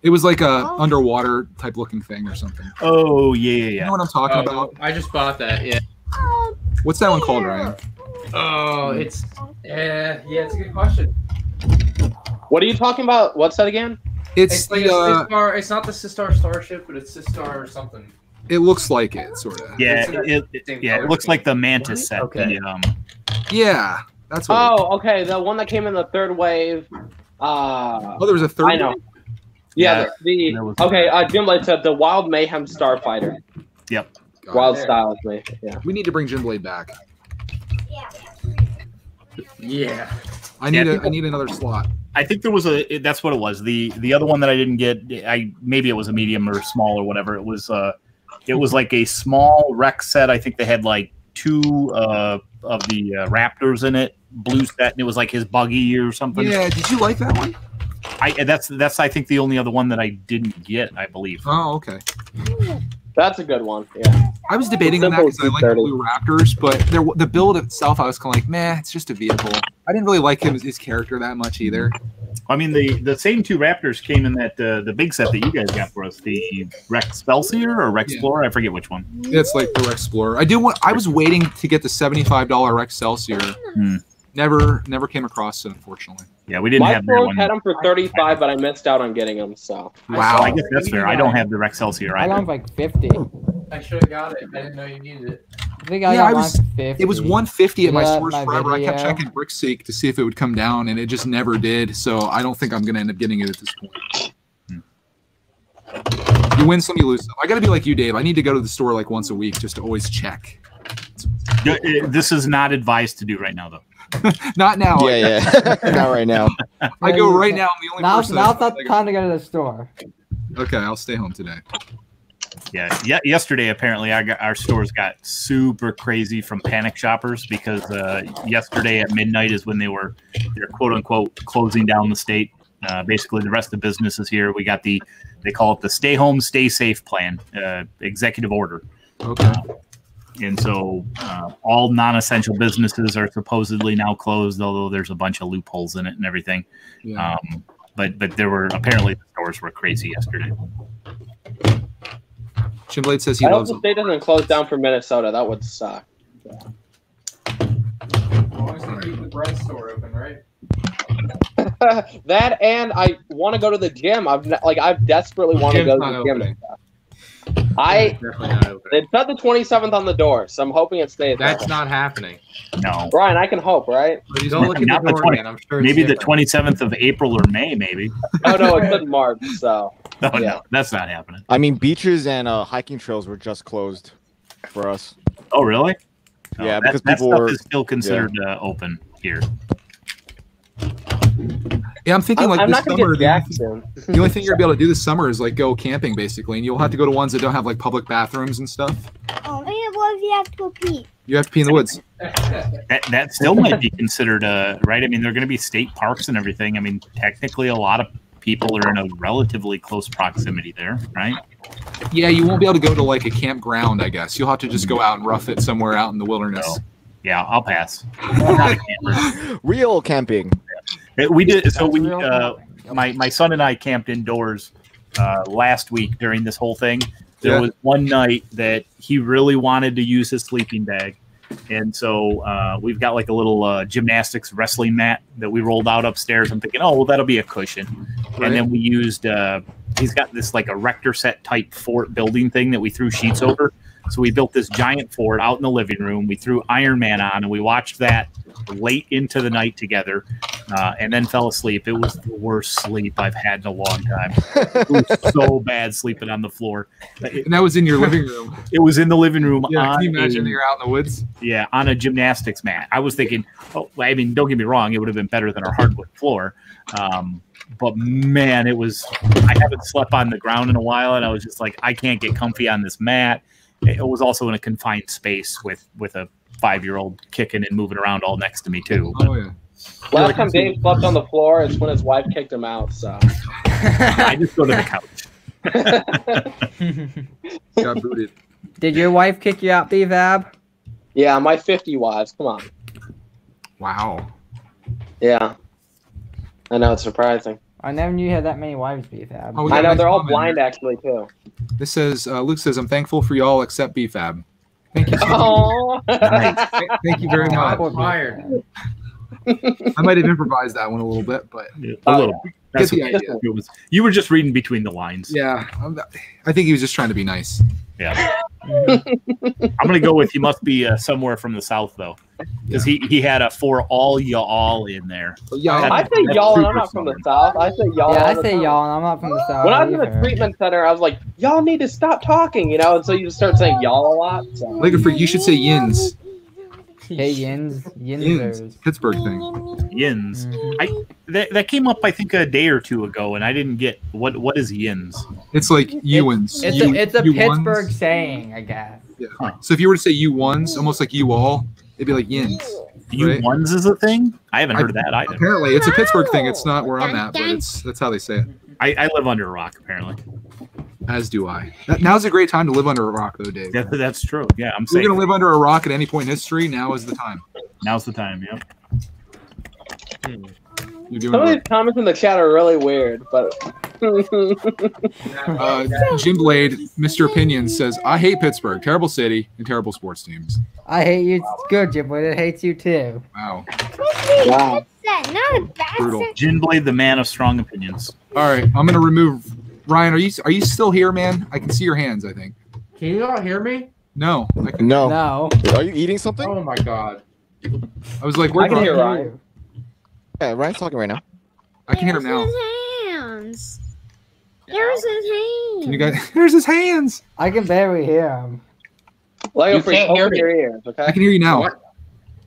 It was like a underwater type looking thing or something. Oh yeah. You know what I'm talking about? I just bought that. Yeah. What's that one called, Ryan? Oh, it's it's a good question. What are you talking about? What's that again? It's like the, it's not the Sistar Starship, but it's Sistar something. it looks like it, sort of. Yeah, it looks like the Mantis set. Okay. Yeah, that's what. Oh, okay. The one that came in the 3rd wave. Oh, there was a 3rd. I know. Yeah. Jim Blade said the Wild Mayhem Starfighter. Yep. Wild Styles, maybe. Yeah. We need to bring Jim Blade back. Yeah. I need another slot. I think there was that's what it was. The other one that I didn't get, maybe it was a medium or small or whatever. It was like a small rec set. I think they had like 2 of the Raptors in it, blue set, and it was like his buggy or something. Yeah, did you like that one? That's I think the only other one that I didn't get. I believe. Oh, okay. That's a good one. Yeah. I was debating on that because I like the Blue Raptors, but the build itself, I was kind of like, meh, it's just a vehicle. I didn't really like his character that much either. I mean, the same two Raptors came in that the big set that you guys got for us, the Rex Excelsior or Rex Explorer. I forget which one. Yeah, it's like the Rex Explorer. I was waiting to get the $75 Rex Excelsior. Never came across it, unfortunately. Yeah, we didn't have that one. Had them for 35, but I missed out on getting them. So wow, I guess that's fair. I don't have the Rex Excelsior. I got like 50. I should have got it. I didn't know you needed it. I think I got 50. It was 150 at my Yeah, source my forever. I kept video. checking BrickSeek to see if it would come down, and it just never did. So I don't think I'm going to end up getting it at this point. You win some, you lose some. I got to be like you, Dave. I need to go to the store like once a week just to always check. This is not advised to do right now, though. Not now. Yeah. Not right now. I go right now. I'm the only person. Now's not the time to go to the store. Okay, I'll stay home today. Yeah. Yesterday, apparently, our stores got super crazy from panic shoppers because yesterday at midnight is when they're quote unquote closing down the state. Basically, the rest of the business is here. We got they call it the Stay Home, Stay Safe plan, executive order. Okay. And so all non-essential businesses are supposedly now closed, although there's a bunch of loopholes in it and everything. Yeah. But there were apparently the stores were crazy yesterday. Chimblade says he I hope loves the them. state doesn't close down for Minnesota. That would suck. As long as they keep the bread store open, right? That and I want to go to the gym. I've desperately want to go to the gym. Opening. Definitely not open. They put the 27th on the door, so I'm hoping it stays. That's open. not happening. No. Brian, I can hope, right? Go look at Not the the door 20 again. I'm sure it's Maybe the different. 27th of April or May, maybe. Oh no, it's in March. So No, that's not happening. I mean, beaches and hiking trails were just closed for us. Oh, really? Yeah, that because people stuff were is still considered open here. Yeah, I'm thinking like I'm this not gonna summer. get jacked soon. The only thing you're gonna be able to do this summer is like go camping, basically, and you'll have to go to ones that don't have like public bathrooms and stuff. Oh, yeah, what if you have to go pee? You have to pee in the woods. That still might be considered right. I mean, they're going to be state parks and everything. I mean, technically, a lot of people are in a relatively close proximity there, right? Yeah, you won't be able to go to like a campground. I guess you'll have to just go out and rough it somewhere out in the wilderness. So, yeah, I'll pass. I'm not a camper. real camping. We did. So we, Real camping. my son and I camped indoors last week during this whole thing. There Yeah. was one night that he really wanted to use his sleeping bag. And so we've got like a little gymnastics wrestling mat that we rolled out upstairs. I'm thinking, oh, well, that'll be a cushion. Right. And then we used, he's got this like a Rector set type fort building thing that we threw sheets over. So we built this giant fort out in the living room. We threw Iron Man on and we watched that late into the night together and then fell asleep. It was the worst sleep I've had in a long time. It was so bad sleeping on the floor. And that was in your living room. It was in the living room. Yeah, on can you imagine a- you're out in the woods? Yeah, on a gymnastics mat. I was thinking, oh, I mean, don't get me wrong, it would have been better than our hardwood floor. But man, I haven't slept on the ground in a while, and I was just like, I can't get comfy on this mat. It was also in a confined space with a 5-year-old kicking and moving around all next to me too. Oh yeah. Last time Dave slept on the floor is when his wife kicked him out. So I just go to the couch. Got booted. Did your wife kick you out, B-Fab? yeah, my 50 wives. Come on. Wow. Yeah, I know it's surprising. I never knew you had that many wives, B-Fab. Oh, we I got a know nice they're all comment blind here. actually too. This says Luke says I'm thankful for y'all except BFAB. Thank you. So much. Oh, Thank you very much. Poor Fired. B-Fab. I might have improvised that one a little bit, but A little. That's Get the okay. idea. It was, you were just reading between the lines. yeah, I think he was just trying to be nice. Yeah. I'm gonna go with he must be somewhere from the south though, because he had a for all y'all in there. Yeah, I say That's y'all, and I'm super not from the southern. south. I say y'all. Yeah, all I the say time. y'all, and I'm not from the south. When I was in the either. treatment center, I was like, y'all need to stop talking, you know, and so you just start saying y'all a lot. So. Like for you should say yins. Hey, Yins. Yins. Yinzers. Pittsburgh thing. Yins. Mhm. That came up I think a day or two ago, and I didn't get what is yins. It's like Ewans. It's a You Pittsburgh ones. saying, I guess. Yeah. So if you were to say you ones, almost like you all, it'd be like yins. U1s is a thing? I haven't heard of that either. Apparently, it's a Pittsburgh thing. It's not where I'm at, but that's how they say it. I live under a rock, apparently. As do I. Now's a great time to live under a rock, though, Dave. That's true. Yeah, I'm If you're saying. going to live under a rock at any point in history, now is the time. Now's the time, yep. You're doing Some of it. these comments in the chat are really weird, but Jim Blade, Mr. Opinion says, I hate Pittsburgh. Terrible city and terrible sports teams. I hate you. Good, Jim, but it hates you too. Wow. wow. Brutal. Jin Blade, the man of strong opinions. All right, I'm going to remove... Ryan, are you still here, man? I can see your hands, I think. Can you not hear me? No. I can, No. No. Are you eating something? Oh my god. I was like, I where can hear Ryan. Yeah, Ryan's talking right now. I can hear him now. His hands. There's his hands. Can you guys... There's his hands. I can barely hear him. Lego You Freak, can't hear open me. your ears, I okay? can hear you now. What?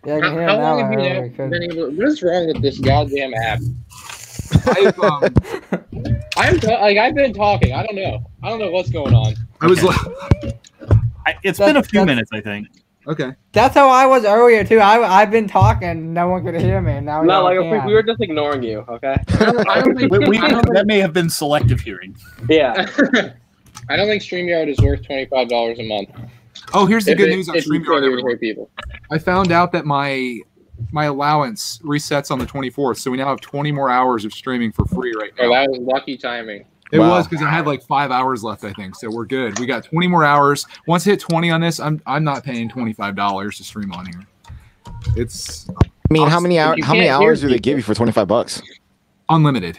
Yeah, I can hear him How now. long have I you really not couldn't. been able? What is wrong with this goddamn app? I've, I've been talking. I don't know what's going on. I was like... It's been a few minutes, I think. Okay. That's how I was earlier too. I've been talking, no one could hear me. Now No, y'all Lego can. Freak, we were just ignoring you, okay? I don't think That may have been selective hearing. Yeah. I don't think StreamYard is worth $25 a month. Oh, here's the If good it- news on if you can't StreamYard. even everyone. hear people. I found out that my allowance resets on the 24th, so we now have 20 more hours of streaming for free right now. Oh, that was lucky timing. It Wow. was because I had like 5 hours left, I think. So we're good. We got 20 more hours. Once I hit 20 on this, I'm not paying $25 to stream on here. It's I mean, how many hours? You How many can't hear hours do they people. give you for $25? unlimited.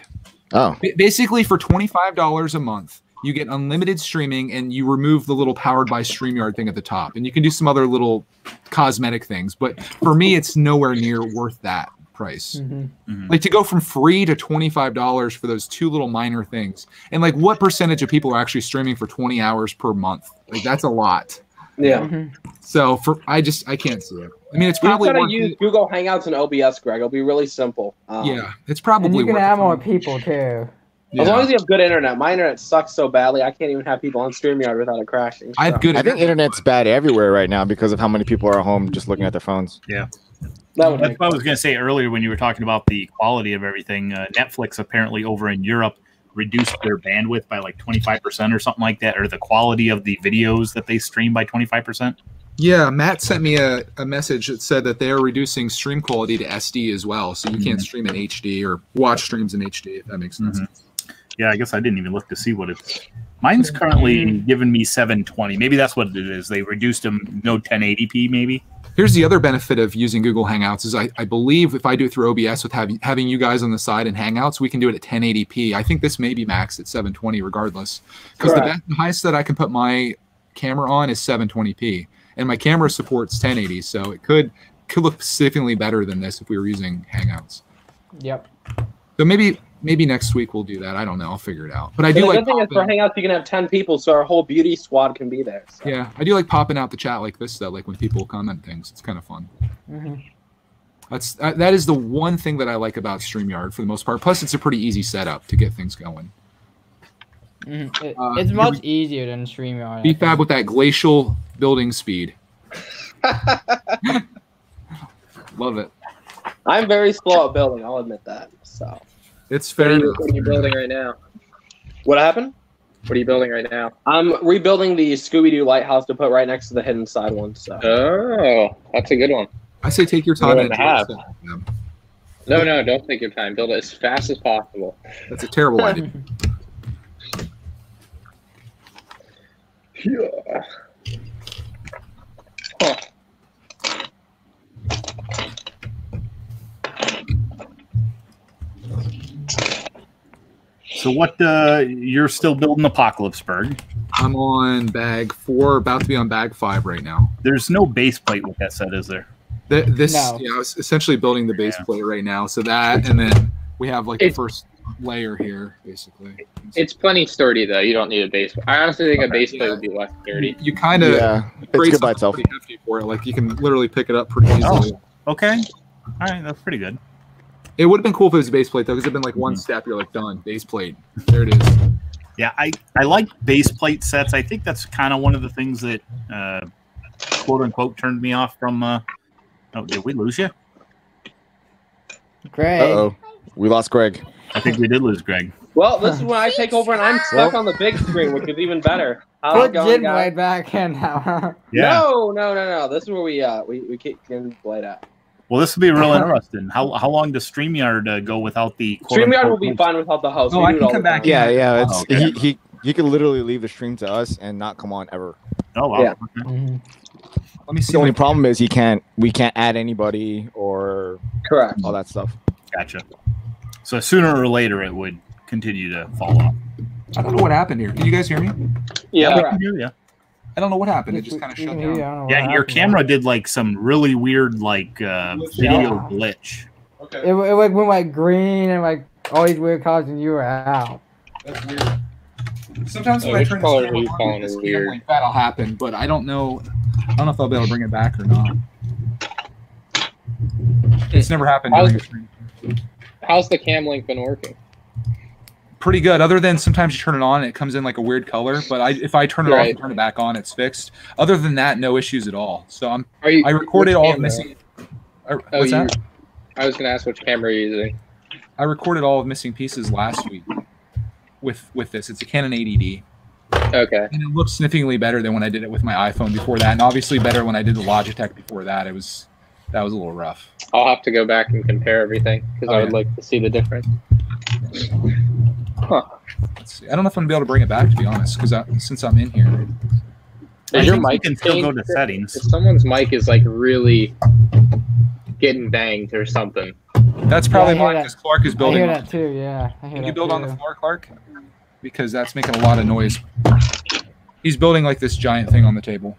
Oh, Basically, for $25 a month, you get unlimited streaming, and you remove the little powered by StreamYard thing at the top, and you can do some other little cosmetic things. But for me, it's nowhere near worth that price. Mm-hmm. Like to go from free to $25 for those two little minor things, and like what percentage of people are actually streaming for 20 hours per month? Like that's a lot. Yeah. Mm-hmm. So I can't see it. I mean, it's You probably gotta worth use it. Google Hangouts and OBS, Greg. It'll be really simple. Yeah, it's probably And you can worth add it. more people too. Yeah. As long as you have good internet. My internet sucks so badly, I can't even have people on StreamYard without it crashing. I have good. I think internet's bad everywhere right now because of how many people are at home just looking at their phones. Yeah. That would That's make what I was going to say earlier when you were talking about the quality of everything. Netflix apparently over in Europe reduced their bandwidth by like 25% or something like that, or the quality of the videos that they stream by 25%. Yeah, Matt sent me a message that said that they're reducing stream quality to SD as well, so you can't stream in HD or watch streams in HD, if that makes sense. Yeah, I guess I didn't even look to see what it's. Mine's currently giving me 720. Maybe that's what it is. They reduced them no 1080p maybe. Here's the other benefit of using Google Hangouts is I believe if I do it through OBS with having you guys on the side in Hangouts, we can do it at 1080p. I think this may be maxed at 720 regardless, because the highest that I can put my camera on is 720p, and my camera supports 1080, so it could look significantly better than this if we were using Hangouts. Yep. So maybe next week we'll do that. I don't know. I'll figure it out. But I The do like good thing is for Hangouts, you can have 10 people, so our whole beauty squad can be there. So. yeah, I do like popping out the chat like this though, like when people comment things. It's kind of fun. That is the one thing that I like about StreamYard for the most part. Plus, it's a pretty easy setup to get things going. It's much easier than StreamYard. BFab with that glacial building speed. Love it. I'm very slow at building, I'll admit that. So it's fair. What are you building right now? What happened? What are you building right now? I'm rebuilding the Scooby-Doo lighthouse to put right next to the hidden side one. So. Oh, that's a good one. I say take your time. Good one to have. Yeah. No, don't take your time. Build it as fast as possible. That's a terrible idea. Yeah. Huh. So what? You're still building Apocalypseburg. I'm on bag 4, about to be on bag 5 right now. There's no base plate with that set, is there? I No. was essentially building the base plate right now. So that, and then we have like the first layer here, basically. It's plenty sturdy, though. You don't need a base. I honestly think a base plate would be less sturdy. You kind of it's good by itself. pretty hefty for it. Like you can literally pick it up pretty easily. Okay. All right, that's pretty good. It would have been cool if it was a base plate though, because it'd been like one step. You're like done. Base plate. There it is. Yeah, I like base plate sets. I think that's kind of one of the things that quote unquote turned me off from. Oh, did we lose you? Greg. Uh-oh. We lost Greg. I think we did lose Greg. Well, this is when I take over and I'm stuck on the big screen, which is even better. How's Put it going, Jinblade guys? back in now. Yeah. No. This is where we keep Jinblade at. Well, this will be real interesting. How long does StreamYard go without the StreamYard will be fine without the host. Oh, I can come back. Yeah. It's, Oh, okay. he could literally leave the stream to us and not come on ever. Oh wow. Yeah. Okay. Let me see. The only problem is we can't add anybody or Correct. all that stuff. Gotcha. So sooner or later it would continue to fall off. I don't know what happened here. Can you guys hear me? Yeah. we can do, yeah. I don't know what happened. It just kind of shut down. Yeah, your camera did like some really weird like video glitch. It like went like green and like all these weird colors, and you were out. That's weird. Sometimes when I which turn color this are you camera on calling with this it weird? cam link, that'll happen, but I don't know. I don't know if I'll be able to bring it back or not. It's never happened during a stream. How's the cam link been working? Pretty good, other than sometimes you turn it on and it comes in like a weird color, but if I turn it off and turn it back on, it's fixed. Other than that, no issues at all. So I recorded all of missing. What's that? I was going to ask which camera you're using. I recorded all of missing pieces last week with this. It's a Canon 80D. Okay. And it looks significantly better than when I did it with my iPhone before that, and obviously better when I did the Logitech before that. That was a little rough. I'll have to go back and compare everything because I would like to see the difference. Huh. Let's see. I don't know if I'm gonna be able to bring it back, to be honest, because since I'm in here. Is your mic you can still go to settings. If someone's mic is like really getting banged or something. That's probably Yeah, I hear mine that. because Clark is building. I hear that too. Yeah. I hear Can that you build on the too. floor, Clark? Because that's making a lot of noise. He's building like this giant thing on the table.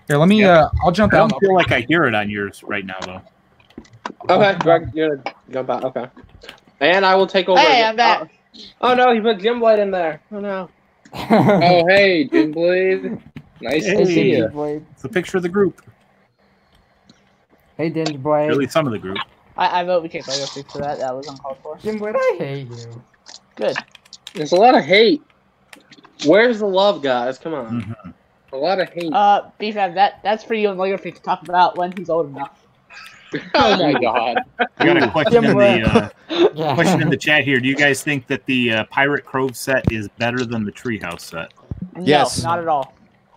Here, let me. I'll jump I out. don't feel like I hear it on yours right now though. Okay, Greg, you're gonna jump out. Okay. And I will take over. Hey, I'm back. Oh no, he put Jinblade in there. Oh no. Oh hey, Jinblade. Nice to see you. It's a picture of the group. Hey, Jinblade. Really, some of the group. I vote we kick Lego Freak for that. That was uncalled for. Jinblade, I hate you. Good. There's a lot of hate. Where's the love, guys? Come on. Mm-hmm. A lot of hate. BFAB, that's for you and Lego Freak to talk about when he's old enough. Oh my god. I got a question in the Yeah. question in the chat here. Do you guys think that the Pirate Cove set is better than the Treehouse set? No, Yes. not at all.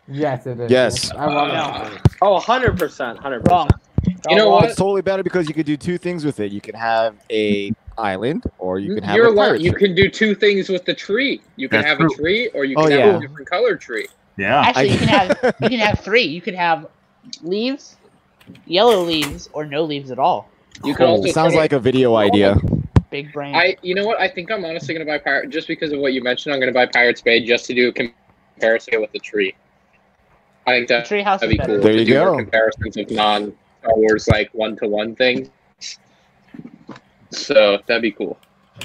Yes, it is. Yes. I love it. Oh, 100%. 100%. Wrong. You know what? It's totally better because you could do two things with it. You can have a island, or you can have You're a lying. pirate You ship. can do two things with the tree. You can That's have true. a tree, or you Oh, can have yeah. a different color tree. Yeah. Actually, you can have three. You can have leaves, yellow leaves, or no leaves at all. You can also Sounds turn like a video idea. Big brain. You know what? I think I'm honestly gonna buy Pirate just because of what you mentioned. I'm gonna buy Pirate's Bay just to do a comparison with the tree. I think The treehouse that'd is be cool. better. There to you do more go. comparisons of non-Star Wars like one-to-one things. So that'd be cool.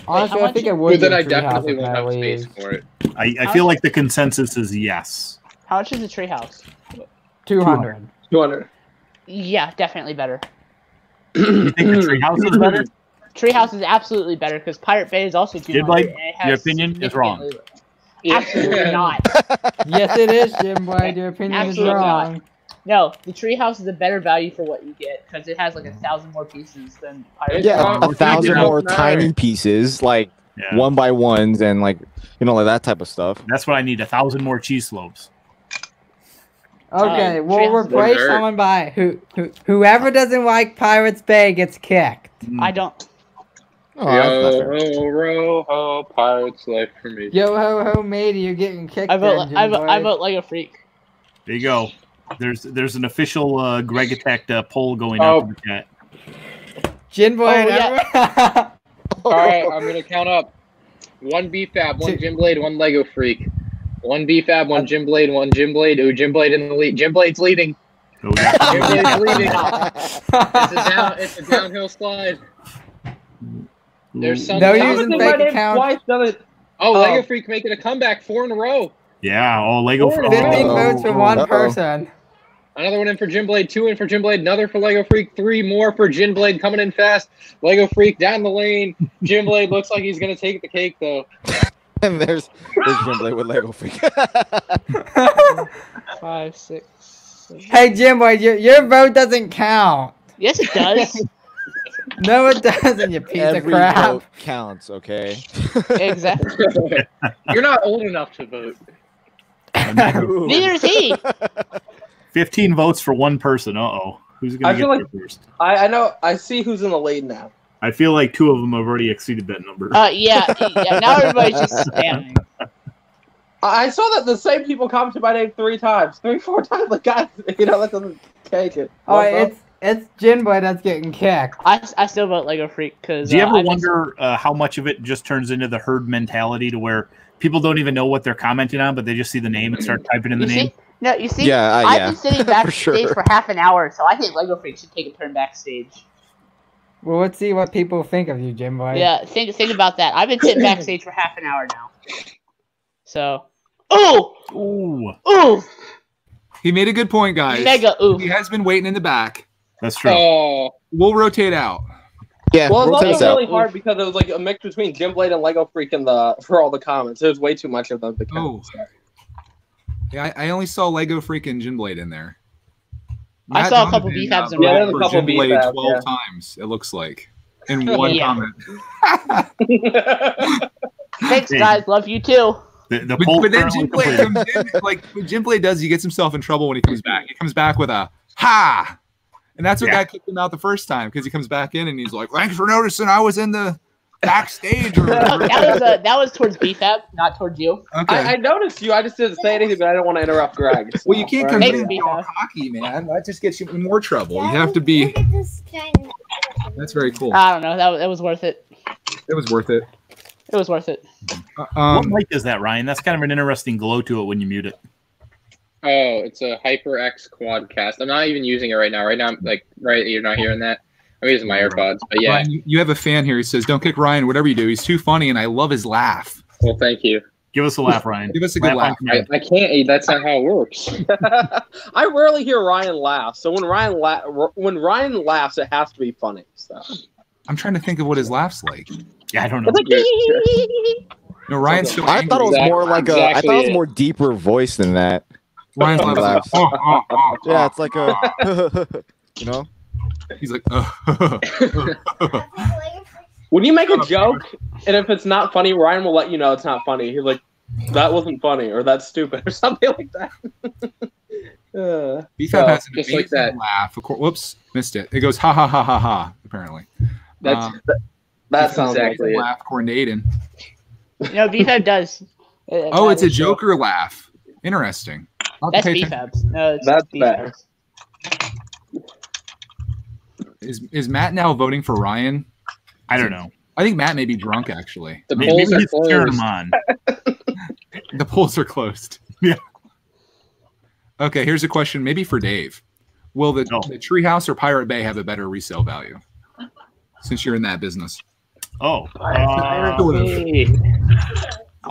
Honestly, how I think much- it would. But then be I a treehouse definitely with won't no have space leaves. for it. I feel like the consensus is yes. How much is the treehouse? 200. 200. Yeah, definitely better. You think the Treehouse is better? Treehouse is absolutely better because Pirate Bay is also 200. Jinblade, and it has your opinion is wrong. significantly- Absolutely not. Yes, it is, Jinblade. Your opinion Absolutely is wrong. No, the treehouse is a better value for what you get because it has like 1,000 more pieces than Pirate Yeah, Bay. 1,000 Yeah. more tiny pieces, like Yeah. one by ones, and like like that type of stuff. That's what I need. 1,000 more cheese loaves. Okay, we'll Treehouse is replace better. someone by whoever doesn't like Pirates Bay gets kicked. I don't. Oh, that's not fair. Yo ho ho, Pirate's life for me. Yo ho ho, matey, you're getting kicked. I vote. there, I vote, I Jinblade. vote Lego Freak. There you go. There's an official Greg Attack poll going out in the chat. Jinblade. Oh, yeah. everyone- All right, I'm gonna count up. One BFAB, one Jinblade, one Lego Freak. One BFAB, one Jinblade, one Jinblade. Ooh, Jinblade in the lead. Jinblade's leading. Oh, yeah. Jinblade's leading. It's a downhill slide. There's some. No How using was fake my name account. twice, done it? Oh, Lego Freak making a comeback, 4 in a row. Yeah. Oh, Lego. 15 votes for one Uh-oh. person. Another one in for Jinblade, 2 in for Jinblade, another for Lego Freak, 3 more for Jinblade coming in fast. Lego Freak down the lane. Jinblade looks like he's gonna take the cake though. And there's Jinblade with Lego Freak. 5, 6. 7. Hey, Jinblade, your vote doesn't count. Yes, it does. No, it doesn't, you piece of Every crap. vote counts, okay? Exactly. You're not old enough to vote. Neither is he. 15 votes for one person. Uh-oh. Who's going I to feel get like there first? I know. I see who's in the lead now. I feel like 2 of them have already exceeded that number. Yeah. Now everybody's just spamming. I saw that the same people commented my name 3 times, 4 times. Like, guys, that doesn't take it. Oh, it's Jinboy that's getting kicked. I still vote Lego Freak because. Do you ever wonder how much of it just turns into the herd mentality to where people don't even know what they're commenting on, but they just see the name and start typing in the name? No, you see, Yeah, I've yeah. been sitting backstage for half an hour, so I think Lego Freak should take a turn backstage. Well, let's see what people think of you, Jinboy. Yeah, think about that. I've been sitting backstage for half an hour now. So, ooh, He made a good point, guys. mega ooh. He has been waiting in the back. That's true. Oh, We'll rotate out. Yeah, Well, we'll it's take also this out. really hard because it was like a mix between Jim Blade and Lego Freak for all the comments. It was way too much of them to count. Oh. Yeah, I only saw Lego Freak and Jinblade in there. I saw a couple BFABs in Yeah, row. there's a couple Jinblade BFABs, 12 times, it looks like. In one Yeah. comment. Thanks, guys. Love you too. The But, poll but then currently Jinblade completed. comes in, like what Jinblade does, he gets himself in trouble when he comes back. He comes back with a ha! And that's what got kicked him out the first time, because he comes back in and he's like, thanks for noticing I was in the backstage. Or No, that was towards BFAB, not towards you. Okay. I noticed you. I just didn't say anything, but I didn't want to interrupt Greg. So, Well, you can't come right? in and all cocky, man. That just gets you in more trouble. You have to be. Look at this giant. That's very cool. I don't know. That was worth it. It was worth it. It was worth it. What mic is that, Ryan? That's kind of an interesting glow to it when you mute it. Oh, it's a HyperX Quadcast. I'm not even using it right now. Right now, you're not hearing that. I'm using my AirPods, but yeah. Ryan, you have a fan here. He says, "Don't kick Ryan. Whatever you do, he's too funny, and I love his laugh." Well, thank you. Give us a laugh, Ryan. Give us a good laugh. I can't. That's not how it works. I rarely hear Ryan laugh, so when Ryan laughs, it has to be funny. So I'm trying to think of what his laugh's like. Yeah, I don't know. No, Ryan's so I thought it was angry. more like I thought it was more deeper voice than that. Ryan's laugh. Yeah, it's like a, you know. He's like, when you make a joke, and if it's not funny, Ryan will let you know it's not funny. He's like, that wasn't funny, or that's stupid, or something like that. BFAB has an just amazing like that. laugh. Of course, whoops, missed it. It goes ha ha ha ha ha. Apparently, That sounds exactly like laugh coordinating. No, BFAB does. Oh, it's a Joker laugh. Interesting. I'll That's pay attention. BFABs. No, it's That's BFABs. Is Matt now voting for Ryan? I don't know. I think Matt may be drunk, actually. The Maybe polls are he's cheering closed. him on. The polls are closed. Yeah. Okay, here's a question maybe for Dave. Will the Treehouse or Pirate Bay have a better resale value? Since you're in that business. Oh.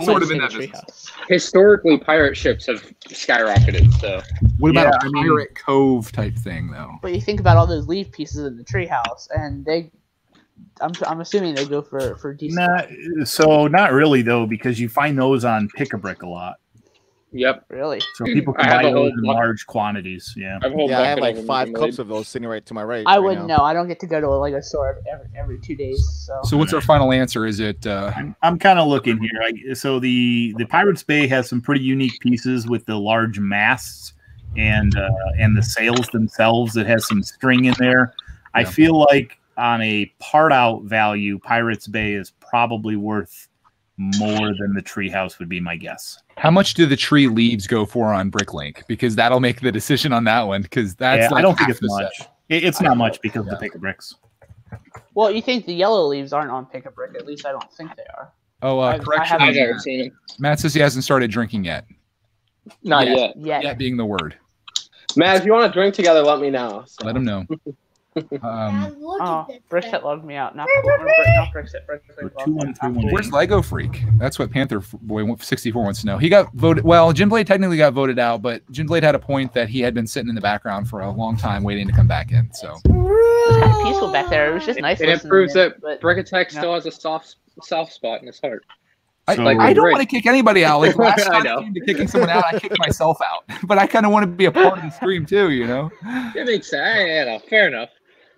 Sort of in that business. Historically, pirate ships have skyrocketed. So What about Yeah, a Pirate Cove type thing, though? But you think about all those leaf pieces in the treehouse, and I'm assuming they go for decent. Not really though, because you find those on Pick-a-Brick a lot. Yep. Really? So people can I have buy a whole those in bucket. large quantities. Yeah. I have a whole Yeah, I have bucket like of them 5 in cups the of those sitting right to my right. I right wouldn't now. know. I don't get to go to a Lego store every 2 days. So what's our final answer? Is it I'm kind of looking here. So the Pirates Bay has some pretty unique pieces with the large masts and the sails themselves. It has some string in there. I feel like on a part out value, Pirates Bay is probably worth more than the Treehouse would be my guess. how much do the tree leaves go for on Bricklink? Because that'll make the decision on that one. Because that's like I don't think half it's the much. set. It's not much because of the Pick-a-Bricks. Well, you think the yellow leaves aren't on Pick-a-Brick? At least I don't think they are. Oh, correction. I've never seen them. Matt says he hasn't started drinking yet. Not yet. Yet being the word. Matt, if you want to drink together, let me know. So. Let him know. Brickset loved me out. Not Brickset. Where's Lego Freak? That's what Panther Boy 64 wants to know. He got voted. Well, Jinblade technically got voted out, but Jinblade had a point that he had been sitting in the background for a long time waiting to come back in. So it was kind of peaceful back there. It was just nice. It proves that but, Brickatech still has a soft spot in his heart. I don't want to kick anybody out. Like last time it came to kicking someone out, I kicked myself out. But I kind of want to be a part of the stream too, you know? It makes sense. Fair enough.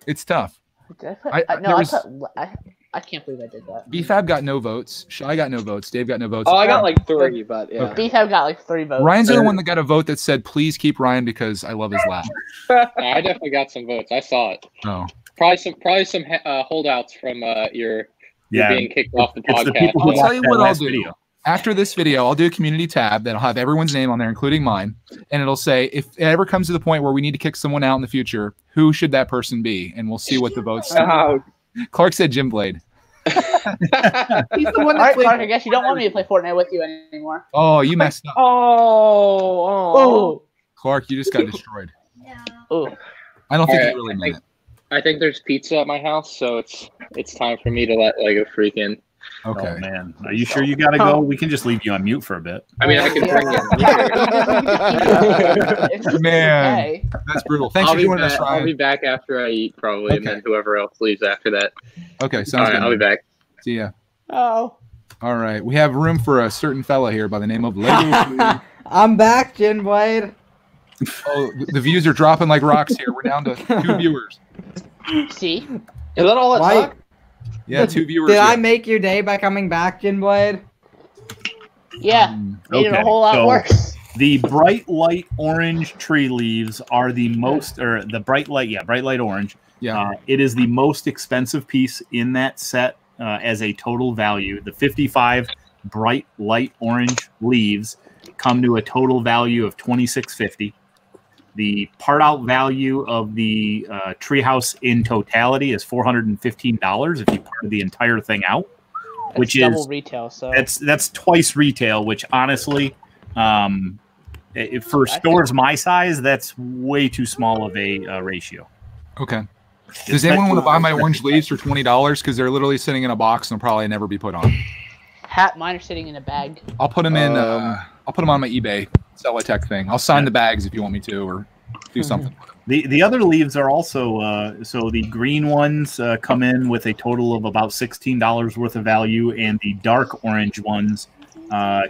It's tough. Did I put, I- no, there I was- put. I can't believe I did that. BFAB got no votes. Shy got no votes. Dave got no votes. Oh, I got like 3, but yeah. Okay. BFAB got like 3 votes. Ryan's the only one that got a vote that said, "Please keep Ryan because I love his laugh." I definitely got some votes. I saw it. Oh, Probably some holdouts from your being kicked off the It's the podcast. people who I'll tell watched you that what I'll last do. video. After this video, I'll do a community tab that'll have everyone's name on there, including mine, and it'll say if it ever comes to the point where we need to kick someone out in the future, who should that person be? And we'll see what the votes say. Oh, Clark said Jim Blade. He's the one All that right, played. Clark. I guess you don't want me to play Fortnite with you anymore. Oh, you messed up. oh. Clark, you just got destroyed. Oh. I don't think Alright, you really I meant think- it. I think there's pizza at my house, so it's time for me to let Lego Freak in. Okay. Oh man, are you sure you gotta go? We can just leave you on mute for a bit. I mean, I can bring it. Man, that's brutal. Thanks for joining us, I'll be Ryan. back after I eat, probably, and then whoever else leaves after that. Okay, All sounds right, good. I'll be back. See ya. Oh. All right, we have room for a certain fella here by the name of Lego. I'm back, Jin Blade. Oh, the views are dropping like rocks here. We're down to 2 viewers. See? Is that all it Why- took? Yeah, 2 viewers. Did I here. make your day by coming back, Jin Blade? Yeah. Made it a whole lot so worse. The bright light orange tree leaves are the most, or the bright light orange. Yeah. It is the most expensive piece in that set as a total value. The 55 bright light orange leaves come to a total value of $26.50. The part out value of the treehouse in totality is $415 if you part the entire thing out, That's which double is retail. So that's twice retail. Which honestly, for stores my size, that's way too small of a ratio. Okay. Does anyone want to buy my orange leaves for $20? Because they're literally sitting in a box and will probably never be put on. mine are sitting in a bag. I'll put them in. I'll put them on my eBay sell a tech thing. I'll sign the bags if you want me to, or do something. The other leaves are also so the green ones come in with a total of about $16 worth of value, and the dark orange ones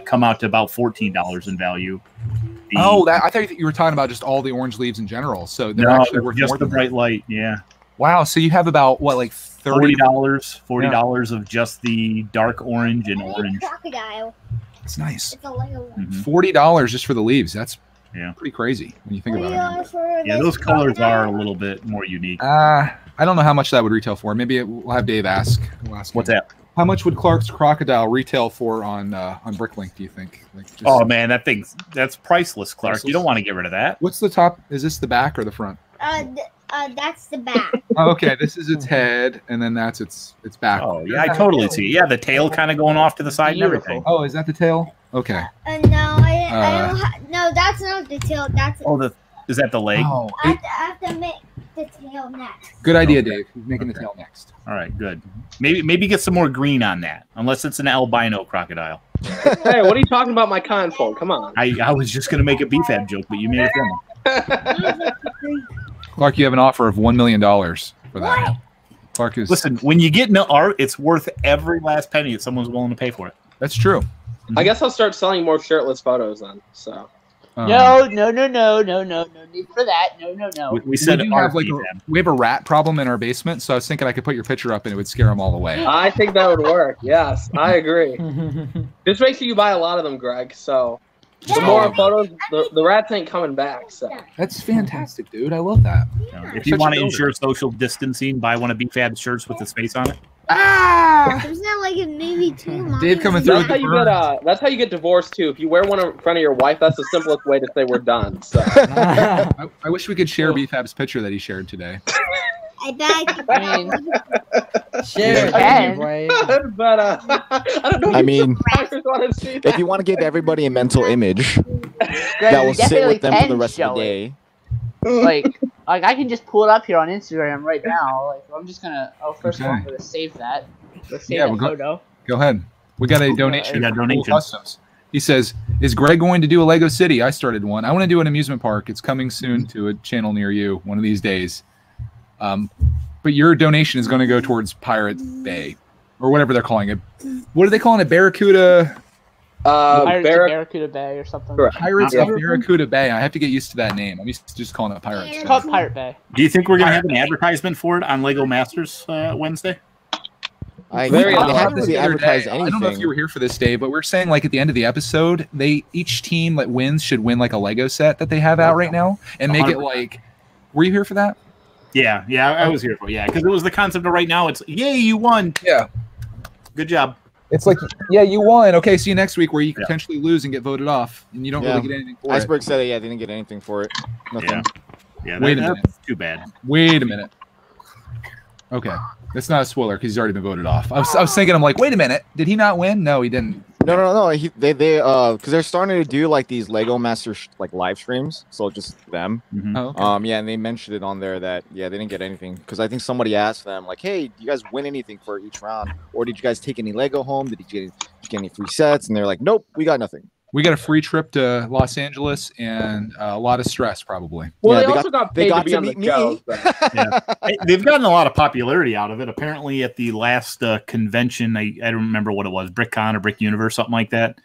come out to about $14 in value. I thought you were talking about just all the orange leaves in general. So they're actually worth just more the than bright light. Yeah. Wow. So you have about what, like $40 of just the dark orange and orange. Crocodile. It's nice. It's a Lego one. $40 just for the leaves. That's pretty crazy when you think about it. Yeah, those colors are a little bit more unique. I don't know how much that would retail for. Maybe we'll have Dave ask. What's that? How much would Clark's crocodile retail for on Bricklink? Do you think? Like, just, Oh man, that's priceless, Clark. Priceless. You don't want to get rid of that. What's the top? Is this the back or the front? That's the back. Oh, okay, this is its head, and then that's its back. Oh yeah, I totally see. Yeah, the tail kind of going off to the side and everything. Oh, is that the tail? Okay. No, I don't. No, that's not the tail. That's. Is that the leg? Oh, I have to make the tail next. good idea, Dave. He's making the tail next. All right, good. Maybe get some more green on that, unless it's an albino crocodile. Hey, what are you talking about my console? Come on. I was just gonna make a BFAB joke, but you made it funny. Clark, you have an offer of $1 million for that. What? Clark is. Listen, when you get into art, it's worth every last penny that someone's willing to pay for it. That's true. I guess I'll start selling more shirtless photos then. So. No need for that. No. We said do art have we have a rat problem in our basement, so I was thinking I could put your picture up and it would scare them all away. I think that would work. Yes, I agree. Just make sure you buy a lot of them, Greg. So the more photos, the rats ain't coming back. So that's fantastic, dude. I love that. If you want to ensure social distancing, buy one of BFAB's shirts with the space on it. There's not like a maybe two. Dave coming through. That's how you get divorced too. If you wear one in front of your wife, that's the simplest way to say we're done. So I wish we could share BFAB's picture that he shared today. I bet. Share it, but I don't know. I mean, want to see that. if you want to give everybody a mental image that you will sit definitely with them for the can rest of show the it. day. Like I can just pull it up here on Instagram right now. Like I'm just gonna. Oh, first of all, I'm gonna save that. Let's save that photo. Go ahead. We got a donation. We got donation. Customs. He says, "Is Greg going to do a Lego City? I started one. I want to do an amusement park. It's coming soon to a channel near you one of these days. But your donation is going to go towards Pirate Bay, or whatever they're calling it. What are they calling it? Barracuda. Pirates of Barracuda Bay or something. Pirates of Barracuda Bay. I have to get used to that name. I'm used to just calling it Pirates. It's called Pirate Bay. Do you think we're going to have an advertisement for it on Lego Masters Wednesday? They haven't really advertised anything. I don't know if you were here for this, Dave, but we're saying like at the end of the episode, each team that wins should win like a Lego set that they have out right now and make it like. Were you here for that? Yeah, I was here for because it was the concept of right now. It's yay, you won. Yeah, good job. It's like you won. Okay, see you next week where you potentially lose and get voted off, and you don't really get anything for it. Iceberg said they didn't get anything for it. Nothing. Yeah. Wait a minute. That's too bad. Wait a minute. Okay, that's not a spoiler because he's already been voted off. I was thinking, I'm like, wait a minute, did he not win? No, he didn't. No. They because they're starting to do like these Lego Masters like live streams, so just them. Mm-hmm. Oh, okay. And they mentioned it on there that they didn't get anything because I think somebody asked them like, hey, do you guys win anything for each round, or did you guys take any Lego home? Did you get any free sets? And they're like, nope, we got nothing. We got a free trip to Los Angeles and a lot of stress, probably. Well, they also got paid to be on the show. Hey, they've gotten a lot of popularity out of it. Apparently, at the last convention, I don't remember what it was, BrickCon or Brick Universe, something like that.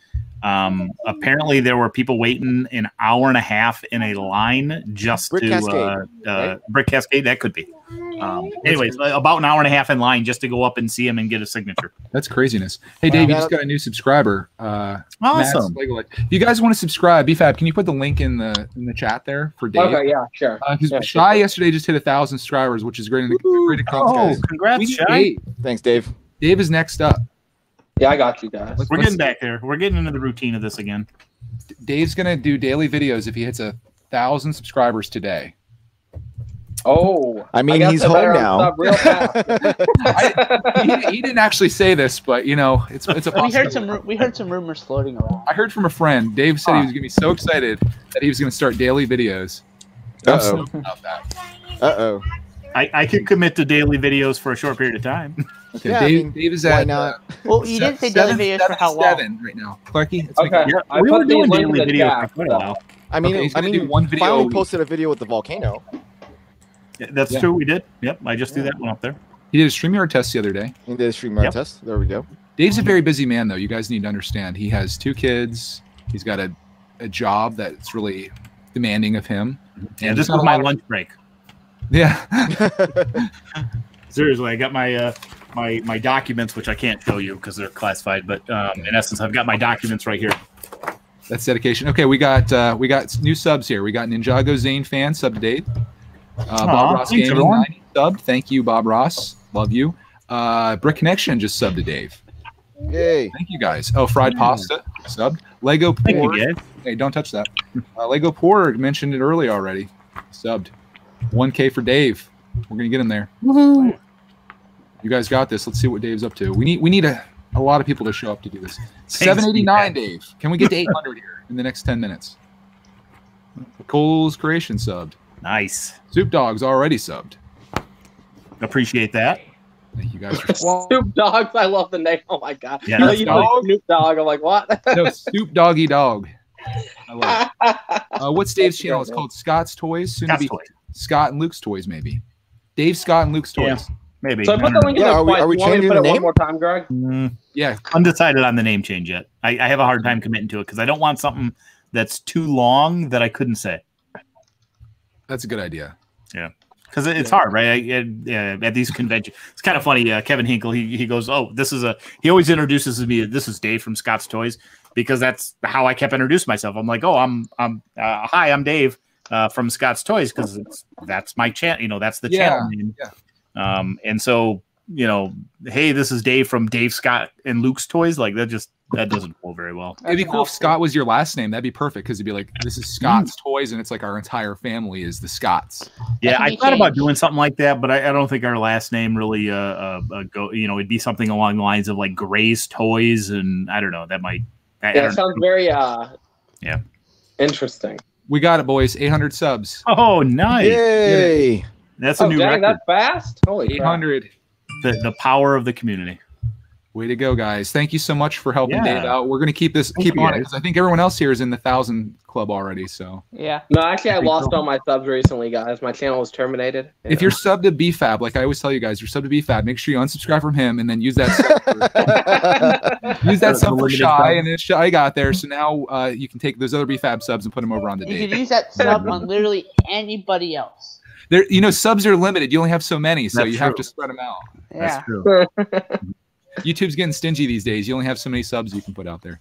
Apparently, there were people waiting an hour and a half in a line just Brick to Cascade. Brick Cascade. That could be. Anyways, about an hour and a half in line just to go up and see him and get a signature. That's craziness. Hey, Dave, you just got a new subscriber. Awesome. If you guys want to subscribe, BFAB, can you put the link in the chat there for Dave? Okay, yeah, sure. Because Shy yesterday just hit 1,000 subscribers, which is great. Great guys. Congrats, Shy. Thanks, Dave. Dave is next up. Yeah, I got you guys. We're getting back there. We're getting into the routine of this again. Dave's gonna do daily videos if he hits 1,000 subscribers today. Oh, I mean, he's home now. Real fast. He didn't actually say this, but it's a possibility. We heard some rumors floating around. I heard from a friend. Dave said he was gonna be so excited that he was gonna start daily videos. I'm stoked about that. I could commit to daily videos for a short period of time. Okay, Dave is at. Well, you didn't say daily videos for how long? Right now, Clarky. Okay, we were doing daily videos for quite a while. I mean, one video. Finally posted a video with the volcano. That's true. We did. Yep, I just threw that one up there. He did a StreamYard test the other day. He did a StreamYard test. There we go. Dave's a very busy man, though. You guys need to understand. He has 2 kids. He's got a job that's really demanding of him. And this was my lunch break. Yeah. Seriously, I got my my documents, which I can't show you because they're classified. But in essence, I've got my documents right here. That's dedication. Okay, we got new subs here. We got Ninjago Zane fan sub to Dave. Bob Ross Gaming 90 subbed. Thank you, Bob Ross. Love you. Brick Connection just subbed to Dave. Yay! Thank you guys. Oh, Fried Pasta subbed. Lego Poor. Hey, don't touch that. Lego Poor mentioned it early already. Subbed. 1K for Dave. We're gonna get him there. Woohoo! You guys got this. Let's see what Dave's up to. We need a lot of people to show up to do this. 789, Dave. Can we get to 800 here in the next 10 minutes? Cole's Creation subbed. Nice. Soup Dog's already subbed. Appreciate that. Thank you guys. Snoop Dogs. I love the name. Oh my god. Yeah, you know, Snoop Dogg. I'm like, what? No, Snoop Doggy Dog. I love it. What's Dave's channel? It's called Scott's Toys. Soon to be Scott and Luke's Toys, maybe. Dave, Scott, and Luke's Toys. Yeah, maybe. So I put the link in there. Are we changing the name? One more time, Greg? Yeah. Undecided on the name change yet. I have a hard time committing to it because I don't want something that's too long that I couldn't say. That's a good idea. Yeah. Because it's hard, right? At these conventions, it's kind of funny. Kevin Hinkle, he goes, "Oh, this is a." He always introduces me. This is Dave from Scott's Toys, because that's how I kept introducing myself. I'm like, "Oh, hi, I'm Dave from Scott's Toys," because that's my channel. You know, that's the channel name. Yeah. And so, you know, hey, this is Dave from Dave, Scott, and Luke's Toys. Like that doesn't go very well. It'd be cool if Scott was your last name. That'd be perfect because it'd be like, this is Scott's Toys, and it's like our entire family is the Scotts. Yeah, I thought about doing something like that, but I don't think our last name really go. You know, it'd be something along the lines of like Gray's Toys, and I don't know. That might. It sounds very interesting. We got it, boys. 800 subs. Oh, nice! Yay! That's a new record. That fast? Holy 800. The power of the community. Way to go, guys! Thank you so much for helping Yeah. Dave out. We're gonna keep on it guys. because I think everyone else here is in the 1,000 club already. So Yeah. No, actually, I lost all my subs recently, guys. My channel was terminated. if you're subbed to BFAB, like I always tell you guys, you're subbed to BFAB. Make sure you unsubscribe from him and then use that sub for Shy, and then Shy got there. So now you can take those other BFAB subs and put them over on the You Dave. can use that sub on literally anybody else. There, subs are limited. You only have so many, so That's you have true. to spread them out. Yeah. That's true. YouTube's getting stingy these days. You only have so many subs you can put out there.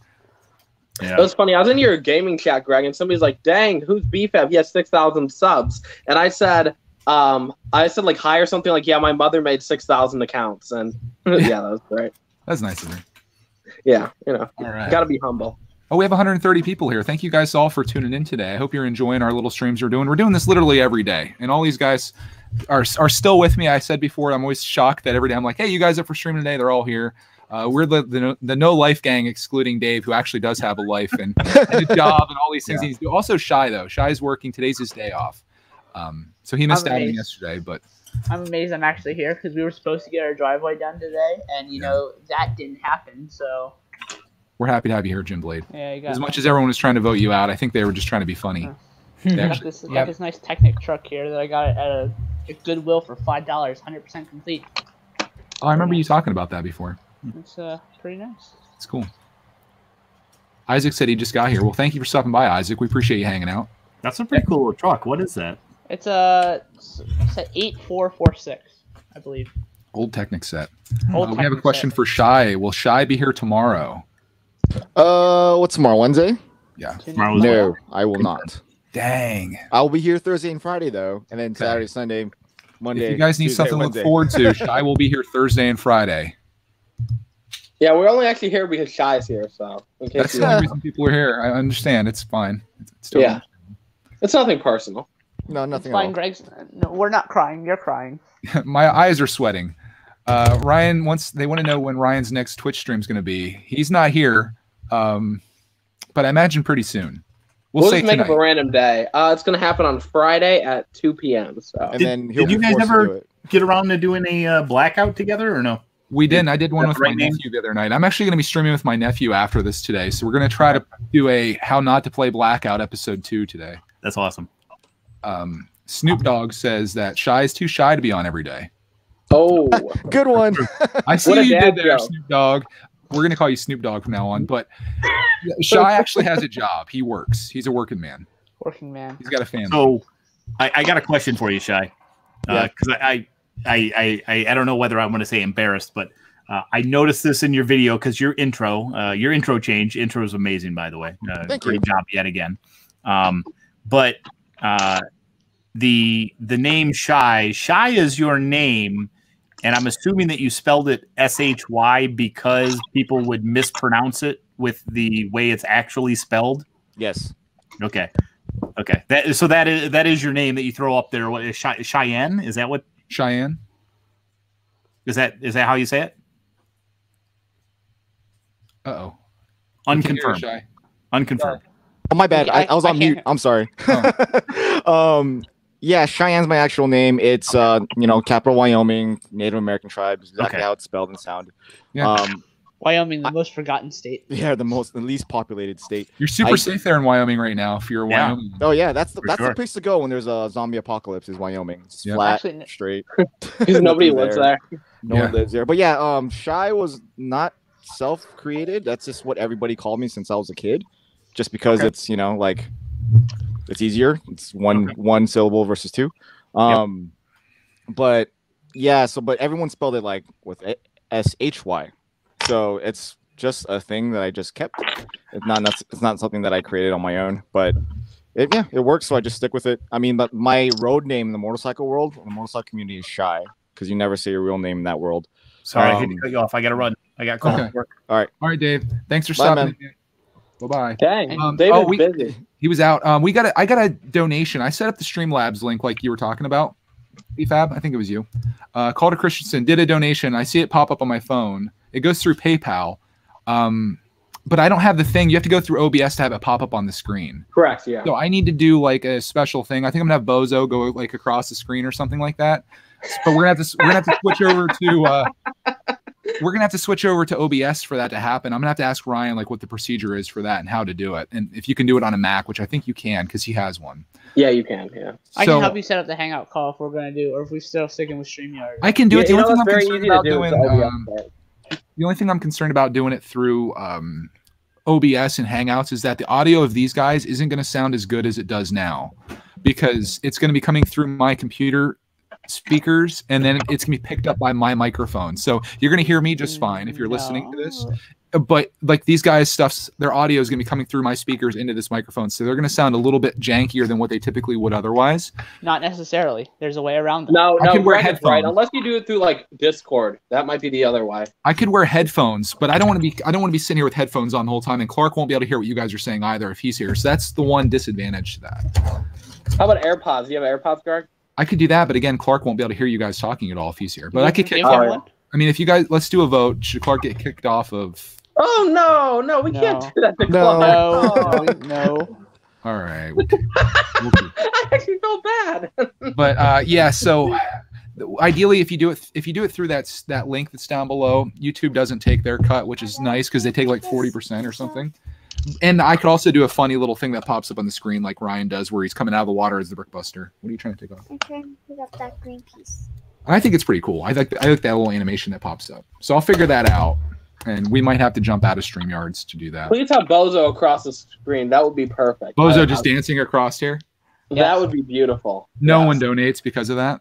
Yeah. It was funny. I was in your gaming chat, Greg, and somebody's like, "Dang, who's BFAB? He has 6,000 subs." And I said, like hi or something like, "Yeah, my mother made 6,000 accounts," and yeah, that was great. That's nice of her. Yeah, All right. gotta be humble. Oh, we have 130 people here. Thank you guys all for tuning in today. I hope you're enjoying our little streams we're doing. We're doing this literally every day, and all these guys are still with me. I said before, I'm always shocked that every day I'm like, "Hey, you guys up for streaming today?" They're all here. We're the no life gang, excluding Dave, who actually does have a life and a job and all these things. Yeah. He's also Shy though. Shy's working. Today's his day off, so he missed out on yesterday. But I'm amazed I'm actually here because we were supposed to get our driveway done today, and you know that didn't happen. So we're happy to have you here, Jim Blade. yeah, you got as much as everyone was trying to vote you out, I think they were just trying to be funny. I got this nice Technic truck here that I got at a Goodwill for $5, 100% complete. Oh, I remember you talking about that before. It's pretty nice. It's cool. Isaac said he just got here. Well, thank you for stopping by, Isaac. We appreciate you hanging out. That's a pretty cool little truck. What is that? It's a 8446, I believe. Old Technic set. Old We have a Technic question set. for Shy. Will Shy be here tomorrow? What's tomorrow? Wednesday? Yeah. Tomorrow's No, I will not. Dang. I'll be here Thursday and Friday though, and then Saturday, Sunday, Monday. If you guys need Tuesday, something to Wednesday. look forward to, Shy will be here Thursday and Friday. Yeah, we're only actually here because Shy's here. So in case That's the only reason people are here. I understand. It's fine. It's totally yeah, it's nothing personal. No, nothing. Fine, Greg's. No, we're not crying. You're crying. My eyes are sweating. Ryan, they want to know when Ryan's next Twitch stream is going to be. He's not here, but I imagine pretty soon. We'll say just make up tonight. a random day. It's going to happen on Friday at 2 p.m. So And then he'll Did you be guys forced to do ever it. get around to doing a blackout together or no? We didn't. I did one That's with my right name? nephew the other night. I'm actually going to be streaming with my nephew after this today. So we're going to try to do a How Not to Play Blackout episode 2 today. That's awesome. Snoop Dogg says that Shy is too shy to be on every day. oh, Good one. I see What what a you dad did there, joke. Snoop Dogg. We're going to call you Snoop Dogg from now on. But Shy actually has a job. He works. He's a working man. Working man. He's got a family. So I got a question for you, Shy. Yeah. Because I don't know whether I want to say embarrassed, but I noticed this in your video because your intro change. Intro is amazing, by the way. Thank great you. job yet again. But the name Shy is your name, and I'm assuming that you spelled it SHY because people would mispronounce it with the way it's actually spelled. Yes. Okay. That is your name that you throw up there. What is Cheyenne? Is that what? Cheyenne? Is that how you say it? Uh-oh. Unconfirmed. Shy. Unconfirmed. Oh, my bad. Okay, I was I on mute. can't- I'm sorry. Yeah, Cheyenne's my actual name. It's capital Wyoming, Native American tribes, exactly Okay. how it's spelled and sounded. Yeah. Wyoming, the most forgotten state. Yeah, the least populated state. You're super safe there in Wyoming right now if you're a Yeah. Wyoming. Oh yeah, that's the sure. place to go when there's a zombie apocalypse. Is Wyoming? It's Yeah. flat, Actually, straight. because nobody lives there. No one lives there. But yeah, Shy was not self-created. That's just what everybody called me since I was a kid. Just because it's it's easier. It's one syllable versus two. But yeah, but everyone spelled it like with SHY. So it's just a thing that I just kept. It's not something that I created on my own, but it works. So I just stick with it. I mean, but my road name in the motorcycle world, the motorcycle community, is Shy because you never say your real name in that world. Sorry, I hate to cut you off. I got to run. I got called. Okay. All right, Dave. Thanks for Bye, stopping. man. Bye-bye. Dang, David's busy. He was out. I got a donation. I set up the Streamlabs link like you were talking about. BFAB, I think it was you. Calder Christensen did a donation. I see it pop up on my phone. It goes through PayPal. But I don't have the thing. You have to go through OBS to have it pop up on the screen. Correct, yeah. So I need to do like a special thing. I think I'm gonna have Bozo go like across the screen or something like that. But we're gonna have to switch over to we're gonna have to switch over to OBS for that to happen. I'm gonna have to ask Ryan like what the procedure is for that and how to do it, and if you can do it on a Mac, which I think you can because he has one. Yeah, you can. Yeah. I can help you set up the Hangout call if we're gonna do, or if we still sticking with StreamYard. I can do it. The only thing I'm very concerned easy to about do doing, with OBS. the only thing I'm concerned about doing it through OBS and Hangouts is that the audio of these guys isn't going to sound as good as it does now, because it's going to be coming through my computer speakers and then it's going to be picked up by my microphone. So you're going to hear me just fine if you're listening to this. But like these guys' their audio is going to be coming through my speakers into this microphone, so they're going to sound a little bit jankier than what they typically would otherwise. Not necessarily. There's a way around that. No, I could wear Greg is right. Unless you do it through like Discord, that might be the other way. I could wear headphones, but I don't want to be sitting here with headphones on the whole time, and Clark won't be able to hear what you guys are saying either if he's here. So that's the one disadvantage to that. How about AirPods? Do you have AirPods, Greg? I could do that, but again, Clark won't be able to hear you guys talking at all if he's here. But I could kick. One? I mean, if you guys, let's do a vote. Should Clark get kicked off of? Oh no, we can't do that. No. All right. I actually felt bad. But yeah, so ideally, if you do it through that link that's down below, YouTube doesn't take their cut, which is nice because they take like 40% or something. And I could also do a funny little thing that pops up on the screen like Ryan does, where he's coming out of the water as the Brickbuster. What are you trying to take off? I'm trying to pick up that green piece. I think it's pretty cool. I like that little animation that pops up. So I'll figure that out. And we might have to jump out of StreamYards to do that. Please have Bozo across the screen. That would be perfect. Bozo just dancing across here? That would be beautiful. No one donates because of that?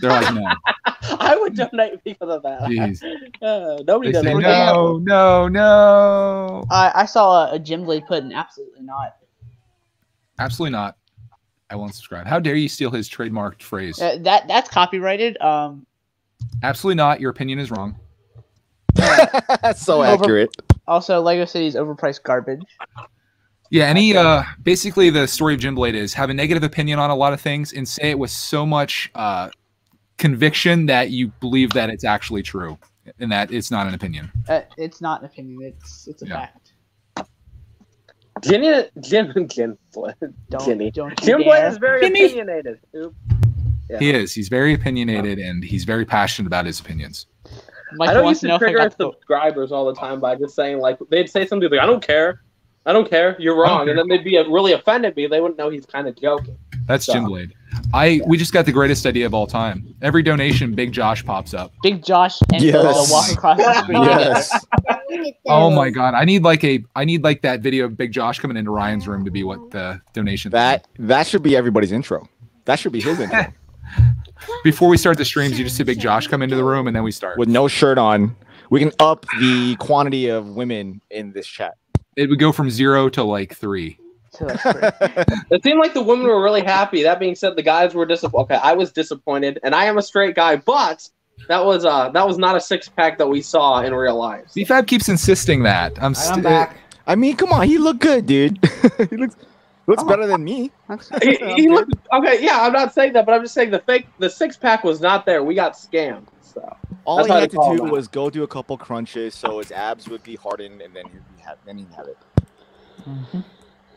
They're like, no. I would donate because of that. Jeez. Nobody They say, donates. no. I saw a Jim Blade put in absolutely not. Absolutely not. I won't subscribe. How dare you steal his trademarked phrase? That's copyrighted. Absolutely not. Your opinion is wrong. That's so accurate. Also, Lego City's overpriced garbage. Yeah, basically the story of Jim Blade is have a negative opinion on a lot of things and say it with so much conviction that you believe that it's actually true and that it's not an opinion. It's not an opinion. It's a fact. Jim Blade is very opinionated. Oops. Yeah. He is. He's very opinionated and he's very passionate about his opinions. I don't used to trigger subscribers all the time by just saying, like, they'd say something like, I don't care, you're wrong. And then they'd be really offended me. They wouldn't know he's kind of joking. That's Jim Blade. We just got the greatest idea of all time. Every donation, Big Josh pops up. Big Josh and Bozo walk across the screen. Yes. Oh my god. I need like that video of Big Josh coming into Ryan's room to be what the donation. That should be everybody's intro. That should be his intro. Before we start the streams, you just see Big Josh come into the room and then we start. With no shirt on. We can up the quantity of women in this chat. It would go from 0 to like 3. It seemed like the women were really happy. That being said, the guys were disappointed. Okay, I was disappointed, and I am a straight guy, but that was not a six-pack that we saw in real life. BFAB keeps insisting that. I'm back. I mean, come on, he looked good, dude. He looks better than me. He looked okay. Yeah, I'm not saying that, but I'm just saying the six-pack was not there. We got scammed. So all he had to do was go do a couple crunches, so his abs would be hardened, and then he'd have it. Mm-hmm.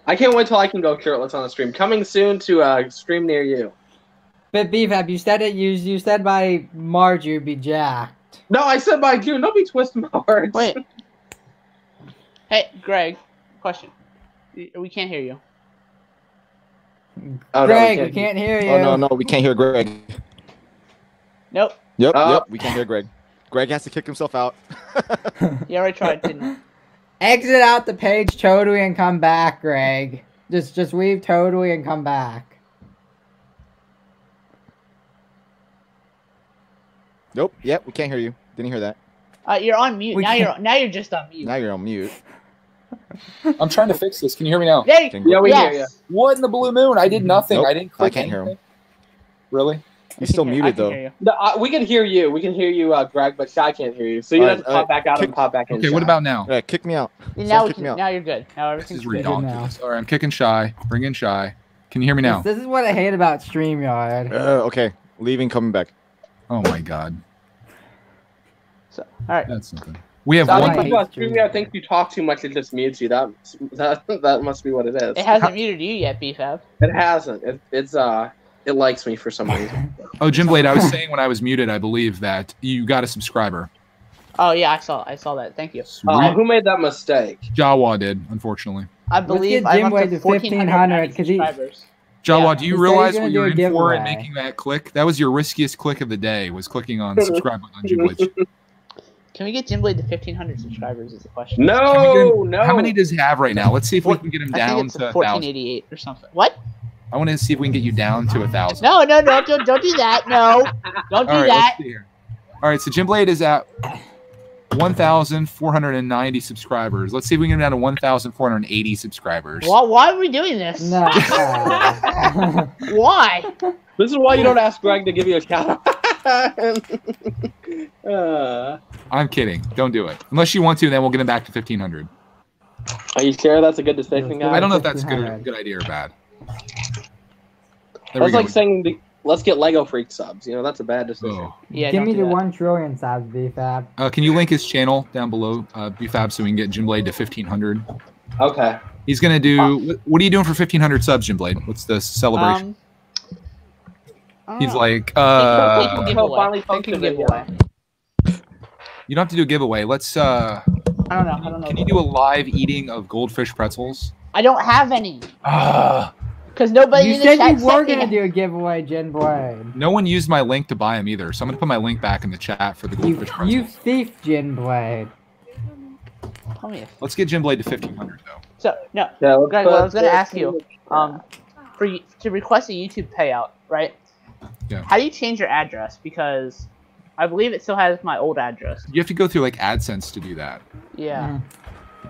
I can't wait till I can go shirtless on the stream. Coming soon to a stream near you. But BFAB, you said it. You said by March you'd be jacked. No, I said by June. Don't be twisting my words. Wait. Hey, Greg. Question. We can't hear you. Oh, Greg, we can't hear you. Oh no, we can't hear Greg. Nope. Yep, we can't hear Greg. Greg has to kick himself out. You already tried, didn't you? Exit out the page totally and come back, Greg. Just leave totally and come back. Nope. Yep, we can't hear you. Didn't hear that. You're on mute. Now you're just on mute. Now you're on mute. I'm trying to fix this. Can you hear me now? Yeah, we hear you. What in the blue moon? I did nothing. Nope, I didn't click I can't hear him. Really? He's still muted though. No, we can hear you. We can hear you, Greg, but Shy can't hear you. So you have to pop back out and pop back in. Okay, what about now? Yeah, kick me out. Now you're good. Now everything's This is good. ridiculous. All right, I'm kicking Shy. Bring in Shy. Can you hear me now? This is what I hate about StreamYard. Okay, leaving, coming back. Oh my god. So, all right. That's something. We have I one. think about StreamYard thinks you talk too much. It just mutes you. That must be what it is. It hasn't muted you yet, BFAB. It hasn't. It likes me for some reason. Oh, Jim Blade, I was saying when I was muted, I believe that you got a subscriber. Oh yeah, I saw that. Thank you. Who made that mistake? Jawa did, unfortunately. I believe I'm up to 1,400 subscribers. Jawa, do you realize what gonna you're do a in for in giveaway. making that click? That was your riskiest click of the day, was clicking on subscribe button on Jimblade. Can we get Jimblade to 1,500 subscribers? Is the question. No. How many does he have right now? Let's see if we can get him I down think it's to 1,488 or something. What? I want to see if we can get you down to 1,000. No, don't do that. No, don't do All right, that. let's see here. All right, so Jimblade is at 1,490 subscribers. Let's see if we can get him down to 1,480 subscribers. Why are we doing this? No. Why? This is why you don't ask Greg to give you a shout out. I'm kidding. Don't do it. Unless you want to, then we'll get him back to 1,500. Are you sure that's a good decision, guys? I don't know if that's a good idea or bad. There we That's go. like saying, let's get Lego Freak subs. You know, that's a bad decision. Oh. Yeah, Give me don't do the that. 1 trillion subs, BFAB. Can you link his channel down below, BFAB, so we can get Jimblade to 1,500? Okay. He's gonna do. What are you doing for 1,500 subs, Jimblade? What's the celebration? He's like, giveaway. you don't have to do a giveaway. Let's. I don't know. Can you do a live eating of goldfish pretzels? I don't have any. Ah. Because nobody You in the said chat you were sent me gonna it. do a giveaway, Jinblade. No one used my link to buy them either, so I'm gonna put my link back in the chat for the goldfish pretzels. You thief, Jinblade. Tell me if- Let's get Jimblade to 1,500 though. So no, Yeah, let's Greg, what I was put- gonna ask you, to request a YouTube payout, right? Yeah. How do you change your address? Because I believe it still has my old address. You have to go through like AdSense to do that. Yeah.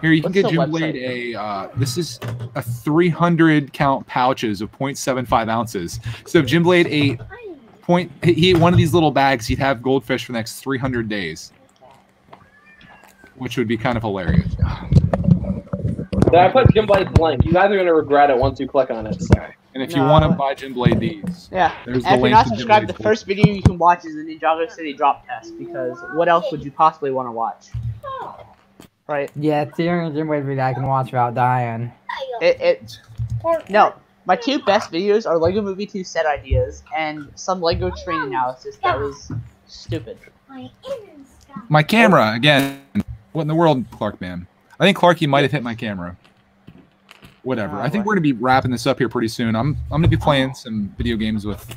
Here, you can What's get the Jimblade this is a 300 count pouches of 0.75 ounces. So if Jimblade he ate one of these little bags, he'd have goldfish for the next 300 days. Which would be kind of hilarious. I put Jimblade's link. You guys are going to regret it once you click on it. So. And if you want to buy Jimblade these, Yeah. there's And the if you're link not to subscribed, the Jimblade's first video you can watch is the Ninjago City drop test. Because what else would you possibly want to watch? Right? Yeah, it's the only Jinblade video I can watch without dying. No, my 2 best videos are Lego Movie 2 set ideas and some Lego train analysis that was stupid. My camera again. What in the world, Clark man? I think Clarky might have hit my camera. Whatever. I think we're gonna be wrapping this up here pretty soon. I'm gonna be playing some video games with.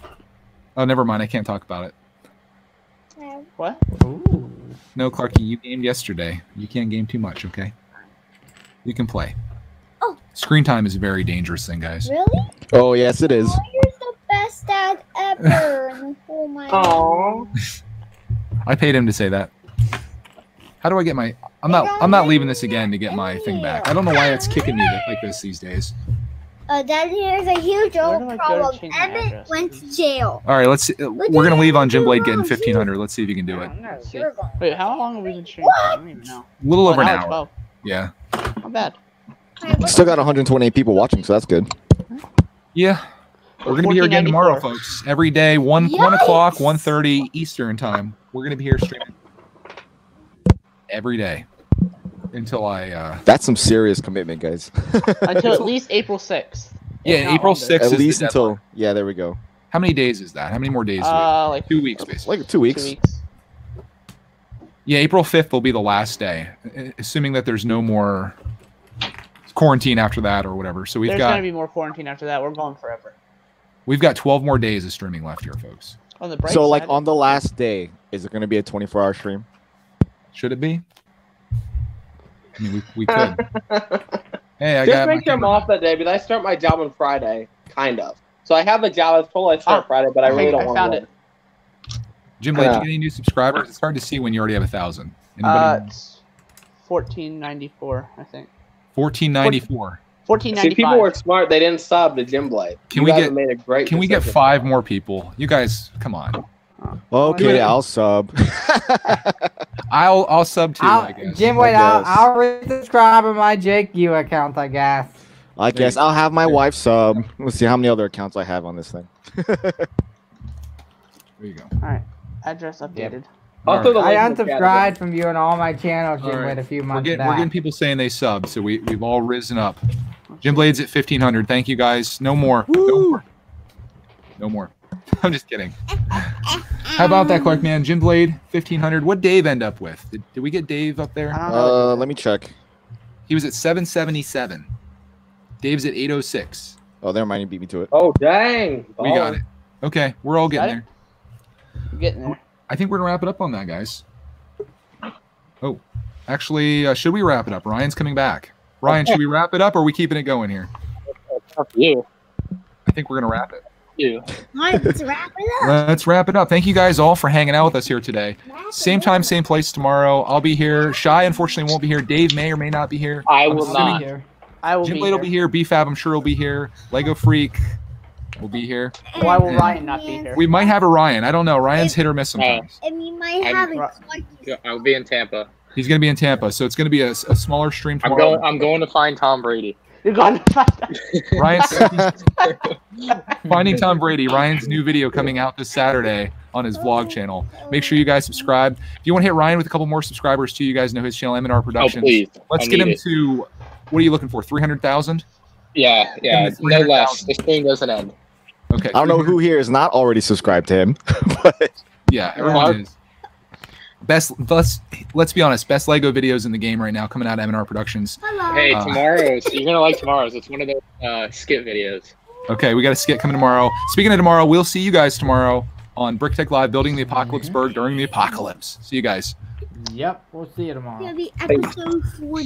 Oh, never mind. I can't talk about it. What? Ooh. No, Clarky, you gamed yesterday. You can't game too much, okay? You can play. Oh. Screen time is a very dangerous thing, guys. Really? Oh, yes, it is. Oh, you're the best dad ever. Oh my god. I paid him to say that. How do I get my? I'm not leaving this again to get my thing back. I don't know why it's kicking me like this these days. Daddy, there's a huge Where old do I go to problem. change my Emmett address? went to jail. All right, let's. We're gonna leave on Jimblade getting 1,500. Let's see if you can do it. Let's see. Wait, how long have we been streaming? I don't even know. A little over an now it's hour. 12. Yeah. Not bad. Still got 128 people watching, so that's good. Yeah. We're gonna be here again tomorrow, folks. Every day, 1 o'clock, 1:30 Eastern time. We're gonna be here streaming every day until I. That's some serious commitment, guys. Until at least April 6th. Yeah, April 6th. At is least the until. deadline. Yeah, there we go. How many days is that? How many more days? Do we have? Like 2 weeks, basically. Like 2 weeks. 2 weeks. Yeah, April 5th will be the last day, assuming that there's no more quarantine after that or whatever. So There's gonna be more quarantine after that. We're going forever. we've got 12 more days of streaming left here, folks. On the bright So, like, side, on the last day, is it going to be a 24-hour stream? Should it be? I mean, we could. Hey, I Just got my make sure I'm off that day, but I start my job on Friday, kind of. So I have a job that's full. I start Friday, but I really don't want found to. it. Jim, did you get any new subscribers? It's hard to see when you already have 1,000. It's 1494, I think. 1494. 1495. See, people were smart. They didn't sub to Jim Blade. Can You we guys get? have made a great Can we get decision. 5 more people? You guys, come on. Okay, I'll sub. I'll sub too. I guess. Jinblade, I'll resubscribe on my Jake U account, I guess. I guess I'll have my wife sub. Let's see how many other accounts I have on this thing. There you go. Alright. Address updated. Also, I unsubscribed from viewing all my channels, All Jinblade, right. a few We're months getting back. people saying they sub, so we've all risen up. Jim Blade's at 1,500. Thank you guys. No more. No more. No more. I'm just kidding. How about that, Clark Man? Jim Blade, 1500. What Dave end up with? Did we get Dave up there? Let me check. He was at 777. Dave's at 806. Oh, never mind. He beat me to it. Oh, dang. We got it. Okay, we're all getting there. We're getting there. I think we're going to wrap it up on that, guys. Oh, actually, should we wrap it up? Ryan's coming back. Ryan, should we wrap it up or are we keeping it going here? Up to you. I think we're going to wrap it. Let's wrap it up. Let's wrap it up. Thank you guys all for hanging out with us here today. Same time, same place tomorrow. I'll be here. Shy, unfortunately, won't be here. Dave may or may not be here. I will not. I will Jim be Blade here. will be here. BFAB, I'm sure, will be here. Lego Freak will be here. Why will Ryan not be here? We might have a Ryan. I don't know. Ryan's hit or miss sometimes. And we might have it. I'll be in Tampa. He's going to be in Tampa, so it's going to be a smaller stream tomorrow. I'm going to find Tom Brady. You're going to find Ryan's Finding Tom Brady. Ryan's new video coming out this Saturday on his vlog channel. Make sure you guys subscribe. If you want to hit Ryan with a couple more subscribers too, you guys know his channel, M&R Productions. Oh, please. Let's get him to, what are you looking for, 300,000? Yeah, no less. The stream doesn't end. Okay. I don't know who here is not already subscribed to him. But yeah, everyone is. Let's be honest, best Lego videos in the game right now coming out of M&R Productions. Hey, tomorrow's. You're going to like tomorrow's. It's one of those skit videos. Okay, we got a skit coming tomorrow. Speaking of tomorrow, we'll see you guys tomorrow on Brick Tech Live, building the Apocalypseburg during the apocalypse. See you guys. Yep, we'll see you tomorrow. It'll be episode 40.